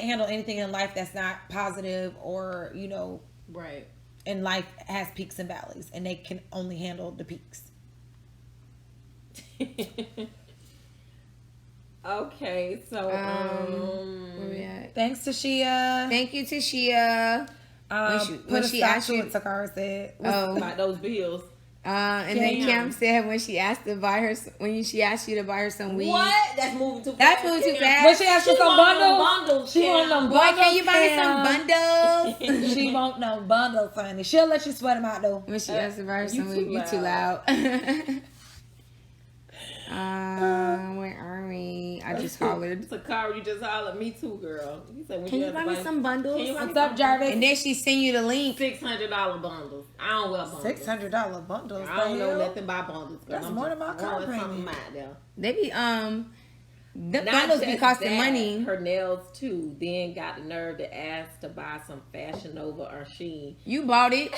handle anything in life that's not positive, or Right. and life has peaks and valleys, and they can only handle the peaks. Okay, so Where we at? Thanks to Shia. Thank you to Shia. Put a she stop asked to you- what Takara said. Oh, about those bills. And then Damn. Kim said when she asked you to buy her some weed. What? That's moving too fast. That's moving too fast. But she asked for some bundles. She Kim. want them Boy, bundles. can you buy me some bundles? She want no bundles, honey. She'll let you sweat them out though. When she asked to buy her some You weed, you too loud. Where are we? I just hollered. Sakara, you just hollered. Me too, girl. You said, Can you buy me some bundles? Can you buy me What's up, some Jarvis? And then she send you the link. $600 bundles. I don't wear bundles. $600 bundles. I don't know nothing about bundles. Girl. That's I'm more just than my car throwing something payment. out there. They be the Not bundles be just costing that, money. Her nails too. Then got the nerve to ask to buy some Fashion Nova or Shein. You bought it.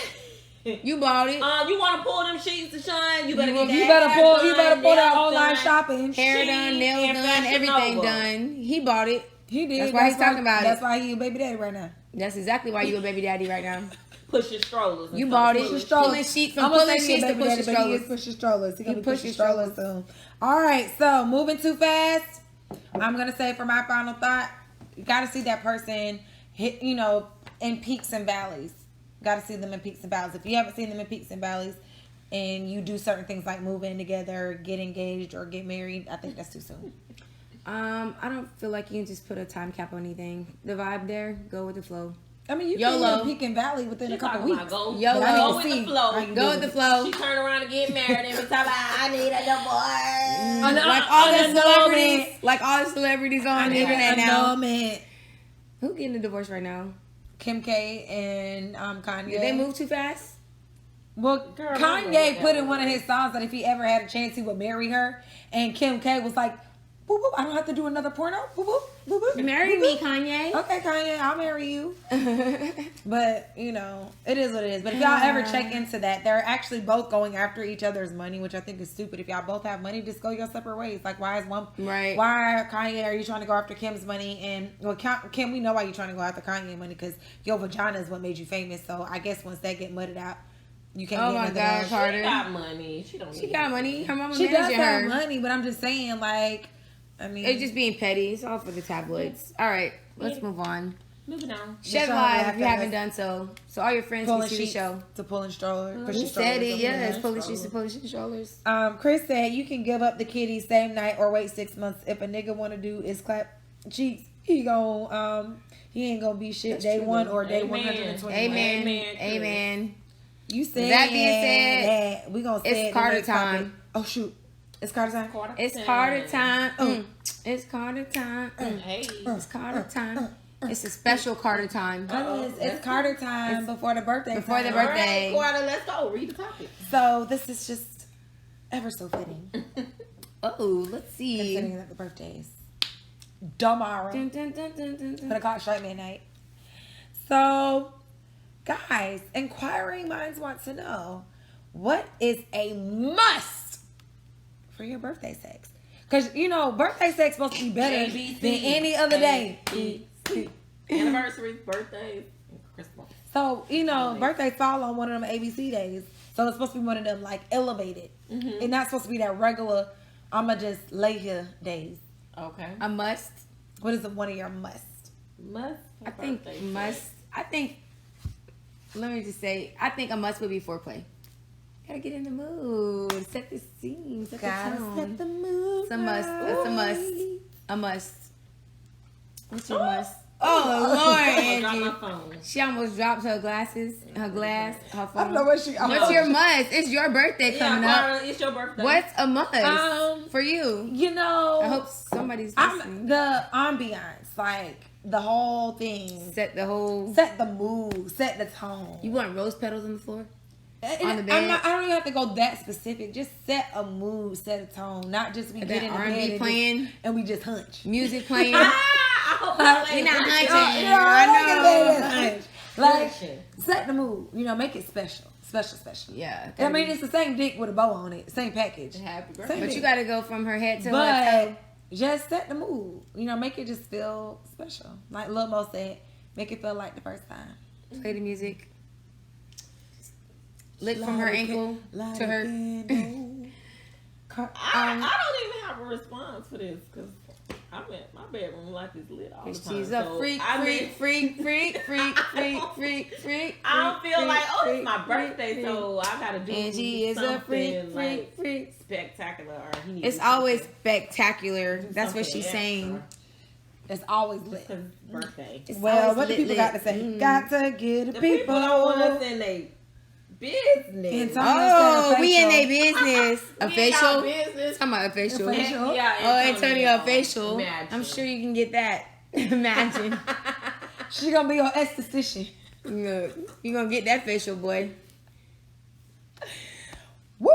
You bought it. You want to pull them sheets to shine? You better You get better hair pull done, that nails online done. shopping. Hair Shein done, nails and done, Fashion everything Nova. done. He bought it. He did. That's why he's talking about That's it. why he a baby daddy right now. That's exactly why you a baby daddy right now. Pushing strollers. and You stuff. bought it. Pushing Pulling sheets from I'm gonna pulling say he a sheets to baby daddy, pushing but he is strollers. pushing strollers. He gonna be pushing pushing strollers strollers. soon. All right, so moving too fast. I'm gonna say for my final thought, you gotta see that person hit, in peaks and valleys. Gotta see them in peaks and valleys. If you haven't seen them in peaks and valleys, and you do certain things like move in together, get engaged, or get married, I think that's too soon. I don't feel like you can just put a time cap on anything. The vibe there, go with the flow. I mean, you YOLO. can hit a peak and valley within She a couple talking weeks. about go, YOLO. But I need go to with see the flow. how you Go do with the it. flow. She turn around and get married every time. I need a divorce. Like all the celebrities, annulment. like all the celebrities on the internet now. Annulment. Who getting a divorce right now? Kim K and Kanye. Did they move too fast? Well, Girl, Kanye look put at in one of her. his songs that if he ever had a chance, he would marry her. And Kim K was like, boop, boop, I don't have to do another porno. Boop, boop, boop, boop, Marry boop, me, boop. Kanye. Okay, Kanye, I'll marry you. But, it is what it is. But if y'all ever check into that, they're actually both going after each other's money, which I think is stupid. If y'all both have money, just go your separate ways. Like, why is one... Right. Why, Kanye, are you trying to go after Kim's money? And, well, Kim, we know why you're trying to go after Kanye money, because your vagina is what made you famous. So, I guess once that get mudded out, you can't Oh get my nothing God, else. Carter. She got money. She don't. She need got it. money. Her mama She does managing have her. money, but I'm just saying, like, I mean, It's just being petty. It's all for the tabloids. All right, let's move on. Moving on. Shed Michelle live Black if you haven't has- done so. So all your friends can pulling see the sheets show. to pulling strollers. You pushing said strollers, it, yes. okay. Pulling sheets to pushing strollers. Chris said you can give up the kitty same night or wait 6 months. If a nigga want to do is clap cheeks, he ain't gonna be shit That's day true, one though. or day Amen. 120. Amen. Amen, Chris. Amen. You said That being said, that. We gonna say it's it in the Carter next topic. time. Oh shoot, it's Carter time. It's Carter time. It's Carter time. Hey. It's Carter time. It's a special Carter time. It's Carter time before the birthday. before the time. birthday. All right, Carter, let's go. Read the topic. So this is just ever so fitting. Oh, let's Considering see. that the birthday is tomorrow. Dun, dun, dun, dun, dun, dun. But I got straight midnight. So, guys, inquiring minds want to know, what is a must for your birthday sex? Because, birthday sex supposed to be better ABC. than any other day. Anniversaries, birthdays, and Christmas. So, birthdays fall on one of them ABC days. So it's supposed to be one of them, like, elevated. Mm-hmm. It's not supposed to be that regular, I'ma just lay here days. Okay. A must. What is one of your must? Must. I think birthday must. sex. I think. Let me just say. I think a must would be foreplay. Gotta get in the mood. Set the scene. Set Gotta the tone. set the mood. It's a must. It's a must. right. A must. What's your must? Oh Lord, I dropped Angie. my phone. She almost dropped her glasses, her glass, her phone. I don't know what she. What's your must? It's your birthday coming up. Carter, it's your birthday. What's a must for you? I hope somebody's listening. The ambiance, like the whole thing. Set the whole. Set the mood. Set the tone. You want rose petals on the floor? And on the bed? I don't even have to go that specific. Just set a mood, set a tone. Not just we That get in the R&B bed and playing? and we just hunch. Music playing. I hope y'all We ain't not hunching. hunching. I know. Like Hunching. set the mood. Make it special. Special. Yeah. I mean, it's the same dick with a bow on it. Same package. Happy birthday. Same But dick. you gotta go from her head to her toe. But just set the mood. Make it just feel special. Like Lil Mo said, make it feel like the first time. Play the music. Lick from her ankle to her. I don't even have a response for this because I my bedroom light is lit all the time. She's a freak. I don't feel like, oh, it's my birthday, so I gotta do and she is a freak. Spectacular. Or it's always spectacular. That's what she's saying. It's always lit. Because birthday. Well, what do people got to say? Got to get The people. people don't want us in their business. Oh, we in their business. We A in facial? our business. Talking about a facial. Yeah, Oh, Antonio, a facial. Imagine. I'm sure you can get that. Imagine. She's gonna be your esthetician. Look, you gonna get that facial, boy. Woo!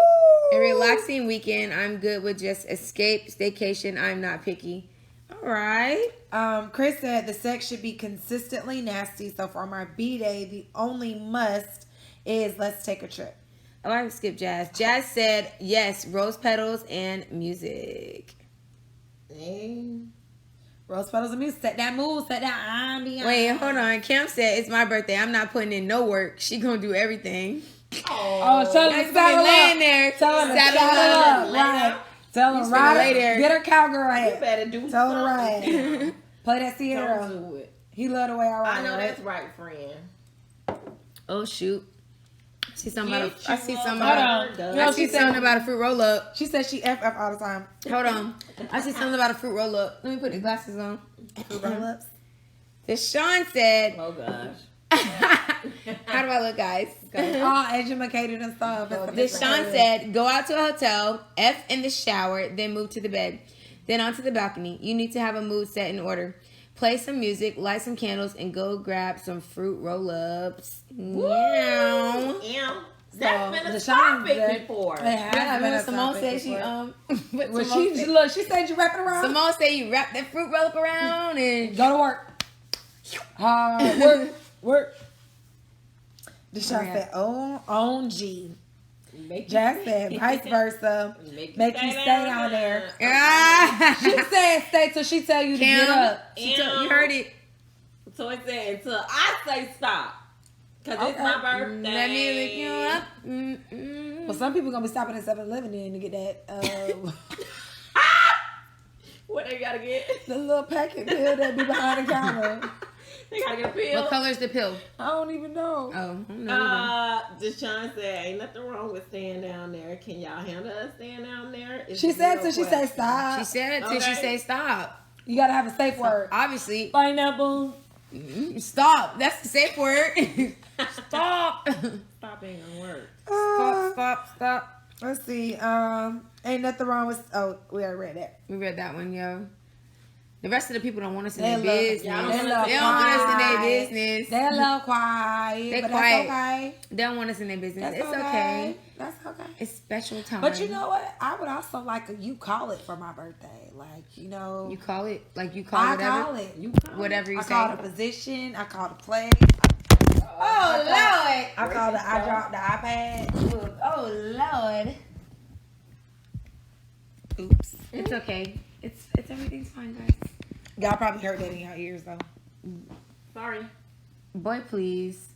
A relaxing weekend. I'm good with just escape, staycation. I'm not picky. All right. Chris said the sex should be consistently nasty. So for my B-day, the only must is let's take a trip. I like to skip Jazz. Jazz said yes, rose petals and music. Rose petals and music. Set that mood. Set that ambiance. Wait, hold on. Kim said it's my birthday. I'm not putting in no work. She gonna do everything. Oh, tell her That's to gonna be saddle laying up. there. Tell her to Saddle saddle up. up. Right. Tell her gonna ride lay her. there. Get her cowgirl You hat. better do Tell her to something. ride. Play that Sierra. Don't do it. He love the way I ride. I know right? that's right, friend. Oh shoot. I see something about Get I you see one something for about her, You know, I see she said- something about a fruit roll up. She said she FF all the time. Hold on. I see something about a fruit roll up. Let me put the glasses on. Roll-ups. Deshaun said, Oh gosh. how do I look, guys? All educated and stuff. Deshaun said, go out to a hotel, F in the shower, then move to the bed. Then onto the balcony. You need to have a mood set in order. Play some music, light some candles, and go grab some fruit roll-ups. Meow. Yeah. So, That's been a Deshaun stop said- picnic for. It her. has been Remember a Simone topic said she before. what Well, Simone she said? look. She said you wrap it around. Simone said you wrap that fruit roll up around and Go to work. Work. Deshaun said, on G. Make Jack said, vice versa. Make you stay down there. ah. She said, stay till she tell you to Kim, get up. you heard it. So it said until I say stop. Because it's Okay. my birthday. Let me lick you up. Mm-mm. Well, some people gonna be stopping at 7-Eleven then to get that What they gotta get? the little packet pill that be behind the counter. They gotta get a pill. What color's the pill? I don't even know. Oh, I don't know either. Deshaun said, ain't nothing wrong with staying down there. Can y'all handle us staying down there? It's She a said real till she say question. stop. She said it till she Okay. say stop. You gotta have a safe word. Obviously, Pineapple. stop. That's the safe word. Stop. Stop ain't gonna work. Stop. Let's see. Ain't nothing wrong with. Oh, we already read that. We read that one, yo. The rest of the people don't want us in They their love- business. Yeah, They they don't love want us in their quiet. business. They're a little quiet, They but quiet. that's okay. They don't want us in their business. That's It's okay. That's okay. It's special time. But you know what? I would also like you call it for my birthday. Like, you know, You call it like you call I whatever. call it. Whatever you I say. call the position. I call the play. Oh Lord. I call the. I drop the iPad. Oh Lord. Oops. It's okay. It's everything's fine, guys. Y'all probably heard that in your ears though. Sorry. Boy, please.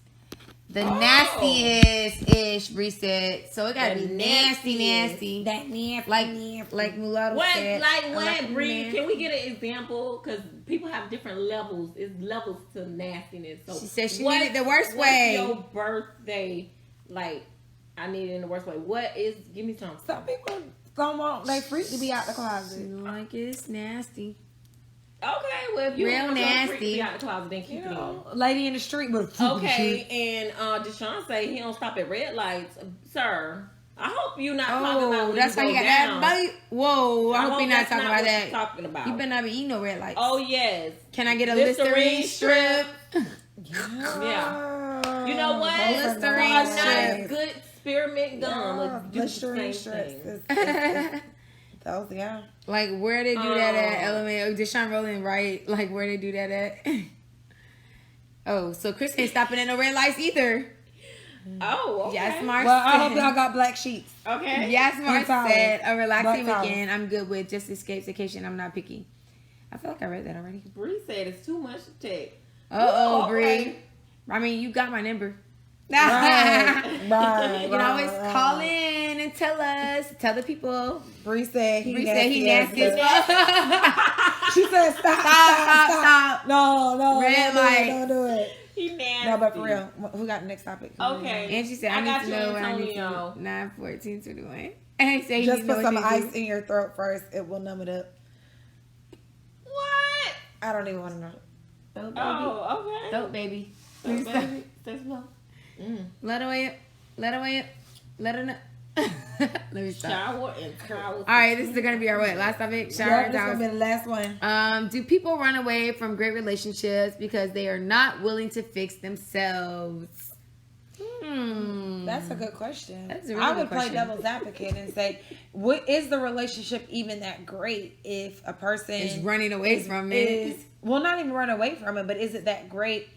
The Oh. nastiest ish reset. So it gotta The be nasty. That nasty. Like Mulatto What, said. like I what, a Bree? man. Can we get an example? Because people have different levels. It's levels to nastiness. So She said she what- needed the worst what's way. your birthday, like, I need it in the worst way. What is, give me some. Some people don't want they freak to be out the You closet. know, like it's nasty. Okay, well, if you Real want your freak to nasty. be out the closet, then keep You it in. know, lady in the street, but Okay, and Deshaun say he don't stop at red lights. Sir, I hope you not talking about Oh, when that's you how you go got down. that bite. Whoa, I hope you're not that's talking about what that. you're talking about. You better not be eating no red lights. Oh, yes. Can I get a Listerine Listerine strip? Yeah. You know what? Listerine A strip. nice, good spearmint gum would do the Listerine same strips. thing. Those, yeah. Like where they do that at? Element. Deshaun Rolling, right? Like where they do that at? Oh, so Chris ain't stopping at no red lights either. Oh, okay. Yes, Mark. Well, I hope said- y'all got black sheets. Okay. Yes, Mark towels. said a relaxing Black towels. weekend. I'm good with just escape vacation. I'm not picky. I feel like I read that already. Bree said it's too much to take. Uh-oh, Ooh, Bree. okay. I mean, you got my number. Right. You can always call in and in. Tell us. Tell the people. Bree said he nasty as fuck. fuck. She said stop. No, Red light. Don't do it. He nasty. No, but for real, who got the next topic? Okay. And she said, I got need to you, know what I need to Antonio. know. 9-14-21. And say Just put some ice in your throat first. It will numb it up. What? I don't even want to know. Oh, baby. Oh, okay. Dope, baby. Oh, baby. Stay slow. Let her way up. Let her way up. Let her know. Let me stop. Shower and towel. All right, this is going to be our what? Last topic? Shower Yep, this is towels. gonna be the last one. Do people run away from great relationships because they are not willing to fix themselves? That's a good question. That's a really I good would play question. devil's advocate and say, what is the relationship even that great if a person Is running away from it. Well, not even run away from it, but is it that great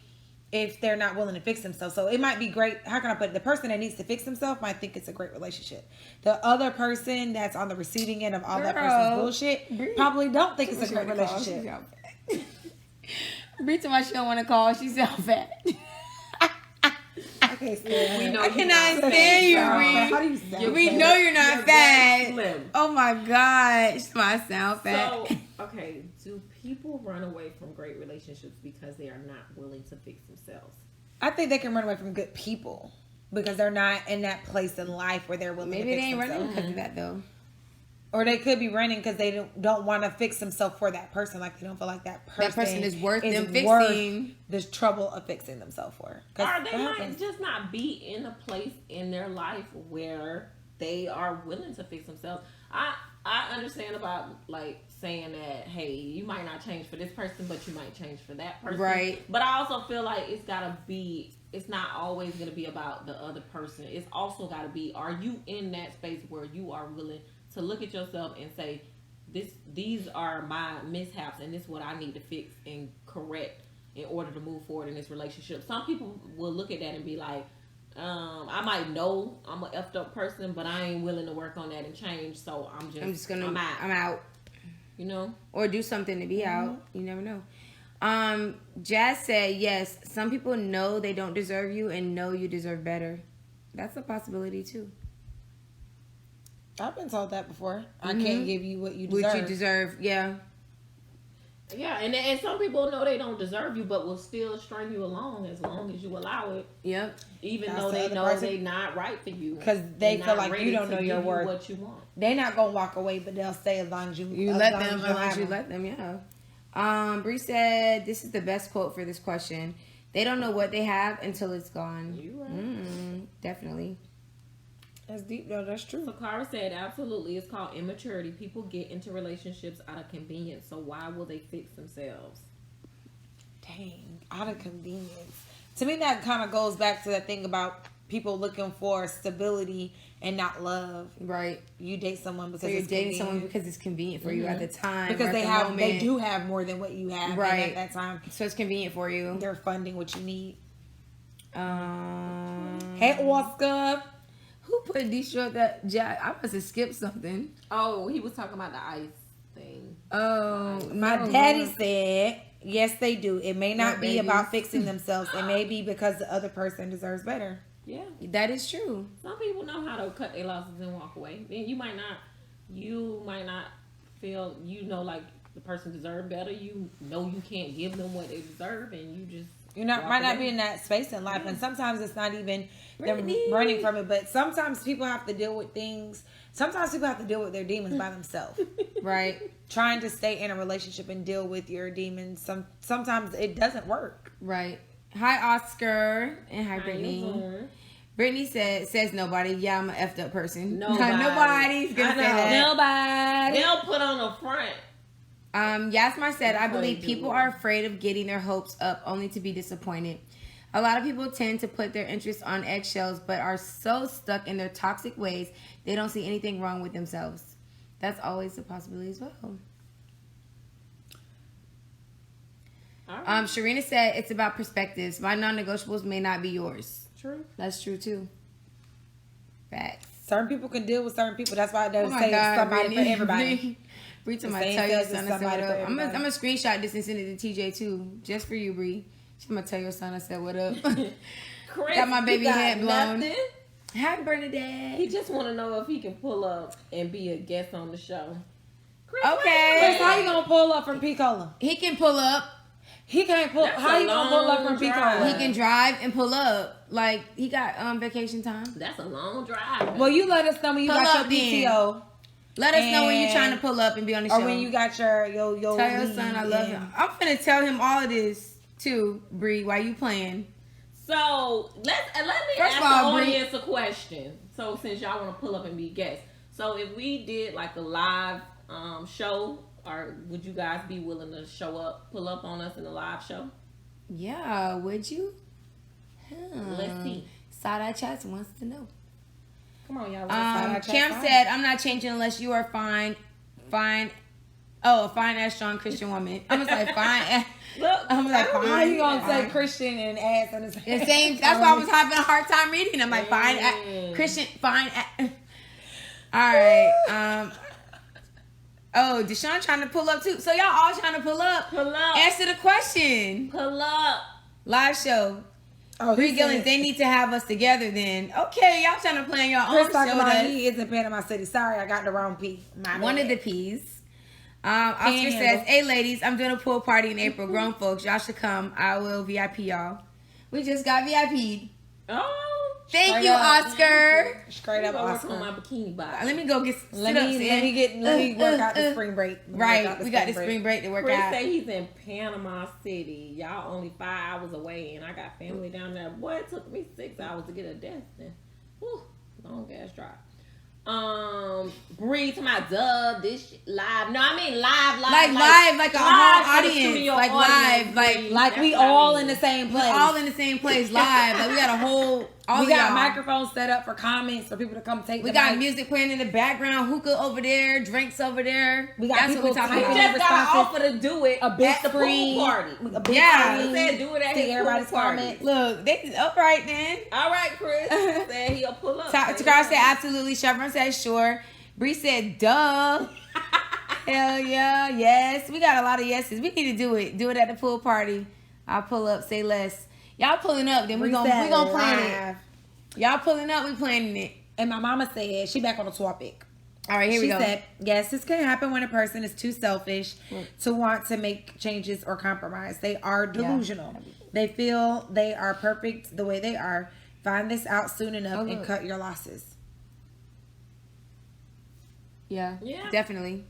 if they're not willing to fix themselves? So it might be great. How can I put it? The person that needs to fix themselves might think it's a great relationship. The other person that's on the receiving end of all that person's bullshit probably don't think it's a great relationship. Bree told me she don't want to call. She sound fat. Okay, so We know I you cannot not stand you, fat. Bree. How do you sound? We know you're not You're fat. very slim. Oh my gosh, my sound fat. So, okay, do people run away from great relationships because they are not willing to fix themselves? I think they can run away from good people because they're not in that place in life where they're willing Maybe to they fix ain't themselves. running because of that though. Or they could be running because they don't want to fix themselves for that person. Like they don't feel like that person is worth them worth fixing. the trouble of fixing themselves for. 'Cause Or they what might happens? just not be in a place in their life where they are willing to fix themselves. I understand about like saying that, hey, you might not change for this person, but you might change for that person. Right. But I also feel like it's not always gonna be about the other person. It's also gotta be, are you in that space where you are willing to look at yourself and say, these are my mishaps and this is what I need to fix and correct in order to move forward in this relationship. Some people will look at that and be like, I might know I'm an effed up person, but I ain't willing to work on that and change, so I'm out. You know? Or do something to be out. You never know. Jazz said, yes, some people know they don't deserve you and know you deserve better. That's a possibility too. I've been told that before. I can't give you what you deserve. What you deserve, yeah. Yeah, and some people know they don't deserve you, but will still string you along as long as you allow it. Yep. Even That's though the they other know person. they not right for you. Because they They're feel not like ready you don't to know your give you worth. what you want. They're not going to walk away, but they'll stay as long as you Let them, you unless have you them. let them, yeah. Bree said, this is the best quote for this question. They don't know what they have until it's gone. You right. Definitely. That's deep, though. That's true. So Clara said, absolutely, it's called immaturity. People get into relationships out of convenience, so why will they fix themselves? Dang, out of convenience. To me, that kind of goes back to that thing about people looking for stability and not love. Right. You date someone because So you're it's dating someone convenient. because it's convenient for you at the time. Because or they at the they moment. do have more than what you have, Right. and at that time So it's convenient for you. they're funding what you need. Um, Hey, Oscar. who put these short that Jack? I must have skipped something. Oh, he was talking about the ice thing. Oh, My no, daddy Lord. said, yes, they do. It may not What be babies? about fixing themselves. It may be because the other person deserves better. Yeah. That is true. Some people know how to cut their losses and walk away. And you might not feel, like the person deserves better. You know you can't give them what they deserve, and you just Might not be in that space in life. And sometimes it's not even them Brittany. running from it, but sometimes people have to deal with things. Sometimes people have to deal with their demons by themselves. Right. Trying to stay in a relationship and deal with your demons. Sometimes it doesn't work. Right. Hi, Oscar. And hi, Brittany. Brittany says nobody. Yeah, I'm an effed up person. Nobody's gonna say that. Nobody. They'll put on a front. Yasmar said, I believe do people it. are afraid of getting their hopes up only to be disappointed. A lot of people tend to put their interests on eggshells but are so stuck in their toxic ways they don't see anything wrong with themselves. That's always a possibility as well. All right. Sharina said it's about perspectives. My non-negotiables may not be yours. True. That's true too. Facts. Certain people can deal with certain people. That's why they Oh my say God, it's somebody Brittany. for everybody. Bree told The me, same tell your says it's son I said somebody what for up. I'm everybody. gonna screenshot this and send it to TJ too, just for you, Bree. She's gonna tell your son I said what up. Chris, Got my baby you got head blown. nothing? Happy Bernadette. He just want to know if he can pull up and be a guest on the show. Chris, Okay. Chris, how you gonna pull up from Picola? He can pull up. He can't pull. That's How a you gonna pull up from long drive. Picola? He can drive and pull up. Like, he got vacation time. That's a long drive. Well, you let us know when you Pull got up your PTO, Let us know when you're And- trying to pull up and be on the show. or when you got your Tell your leave son I love and- him. I'm finna tell him all of this too, Bree, while you playing. So let me First ask of all, the Bree- audience a question. So since y'all want to pull up and be guests, so if we did like a live show, or would you guys be willing to pull up on us in a live show? Yeah, would you? Let's see. Side Eye Chats wants to know. Come on, y'all. Cam said, "I'm not changing unless you are fine. Oh, a fine as strong Christian woman." I'm just like fine. Look, I'm like I don't fine. How you gonna say Fine. Christian and ass on the same? The same. That's why I was having a hard time reading. I'm like fine, Christian, fine. All right. Oh, Deshaun trying to pull up too. So y'all all trying to pull up. Pull up. Answer the question. Pull up. Live show. Oh, Bree he Gillens, said, they need to have us together then. Okay, y'all trying to plan your own Chris show. talking about then. he isn't Panama City. Sorry, I got the wrong P. My One bad. of the P's. Oscar Panhandle. says, "Hey ladies, I'm doing a pool party in April. Grown folks, y'all should come. I will VIP y'all. We just got VIP'd. Oh, Thank Straight you, up. Oscar. Straight up, I'm work Oscar. on my bikini body. Let me go get Let me work out the spring break. Right, we got the spring break to work Chris out. say he's in Panama City. Y'all only 5 hours away, and I got family down there. Boy, it took me 6 hours to get a Destin. Whew, long ass drive. Bree to my dub this shit live. No, I mean live, Like a live whole for the audience, studio like audience, live, Bree. Like That's we what I all mean. in the same we're place. all in the same place, live. Like we got a whole, all we of got y'all. microphones set up for comments for people to come take. We the got mic. music playing in the background, hookah over there, drinks over there. We got That's people what we're talking We typing about. just got an responses. offer to do it A big at the screen. pool party. A big Yeah. screen. Said do it at See his everybody's pool party. comments. Look, they all right then. All right, Chris said he'll pull up. Takara said absolutely. Chevron said sure. Bree said duh. Hell yeah, yes. We got a lot of yeses. We need to do it. Do it at the pool party. I'll pull up. Say less. Y'all pulling up, then we gonna plan live. it. Y'all pulling up, we planning it. And my mama said she back on the topic. All right, here we She go. said, yes, this can happen when a person is too selfish to want to make changes or compromise. They are delusional. They feel they are perfect the way they are. Find this out soon enough and look. cut your losses. Yeah, Yeah. definitely.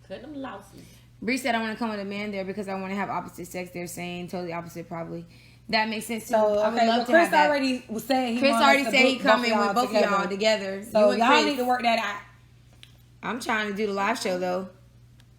Cut them losses. Bree said I want to come with a man there because I want to have opposite sex. They're saying totally opposite, probably. That makes sense too. So, I would okay, love well, to Chris have that. already said he Chris wants already to said he book coming with both of y'all together. So You and y'all Chris. need to work that out. I'm trying to do the live show though.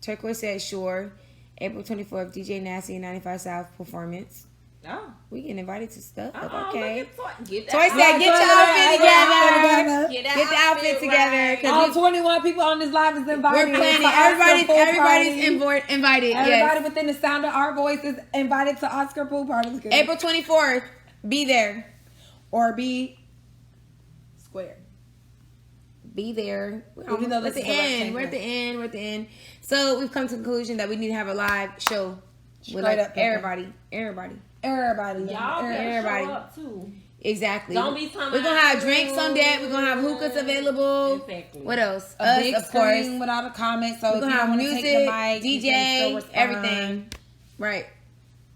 Turquoise said sure. April 24th, DJ Nasty 95 South performance. Oh. We getting invited to stuff. Oh, Okay. look at Toy. Get Toy that said, get your outfit together. Get that Get the outfit together. right. 'Cause All we- 21 people on this live is invited. We're planning. to Oscar Everybody's pool invited. party. Yes. Everybody within the sound of our voices invited to Oscar pool party. Look at it. April 24th. Be there. Or be square. Be there. Even though We're at this the is a end. We're at the end. We're at the end. So we've come to the conclusion that we need to have a live show with Straight like up, people. everybody. Everybody. Y'all better Everybody. show up too. Exactly. Don't be talking We're gonna about- have drinks on deck. We're gonna have hookahs available. Exactly. What else? A Us, big of course. screen without a comment. So We're if gonna you have don't want to music, take the mic, you can still DJ, respond. everything. Right.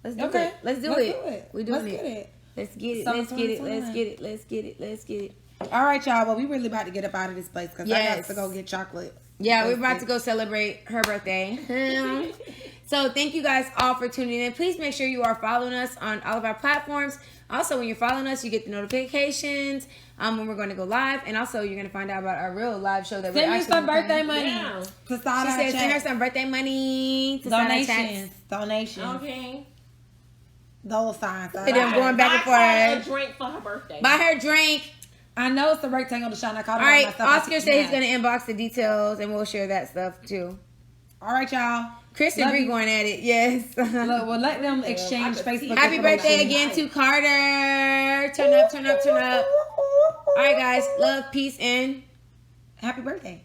Let's do Okay. it. Let's do Let's it. do it. We're doing Let's it. get it. Let's get it. Summer Let's get it. 2021. Let's get it. Let's get it. Let's get it. All right, y'all. Well, we really about to get up out of this place because I got Yes. to go get chocolate. Yeah, we're about to go celebrate her birthday. So thank you guys all for tuning in. Please make sure you are following us on all of our platforms. Also, when you're following us, you get the notifications when we're going to go live. And also, you're going to find out about our real live show that we're Send me actually some birthday doing. money. Yeah. To She Sada said send her Chat. some birthday money to Sada Donations. Chats. Donations. Okay. Those signs. Look at them going back and Buy her forth. a drink for her birthday. Buy her a drink. I know it's the rectangle to shine. I caught it All on right, myself. Oscar said he's going to inbox the details, and we'll share that stuff too. All right, y'all. Chris and Love Bree you. going at it, yes. Look, well, let them exchange I could see. Facebook. Happy birthday information. again to Carter. Turn up, turn up, turn up. All right, guys. Love, peace, and... Happy birthday.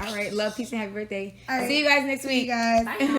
All right, love, peace, and happy birthday. All right. See you guys next See you week. guys. Bye.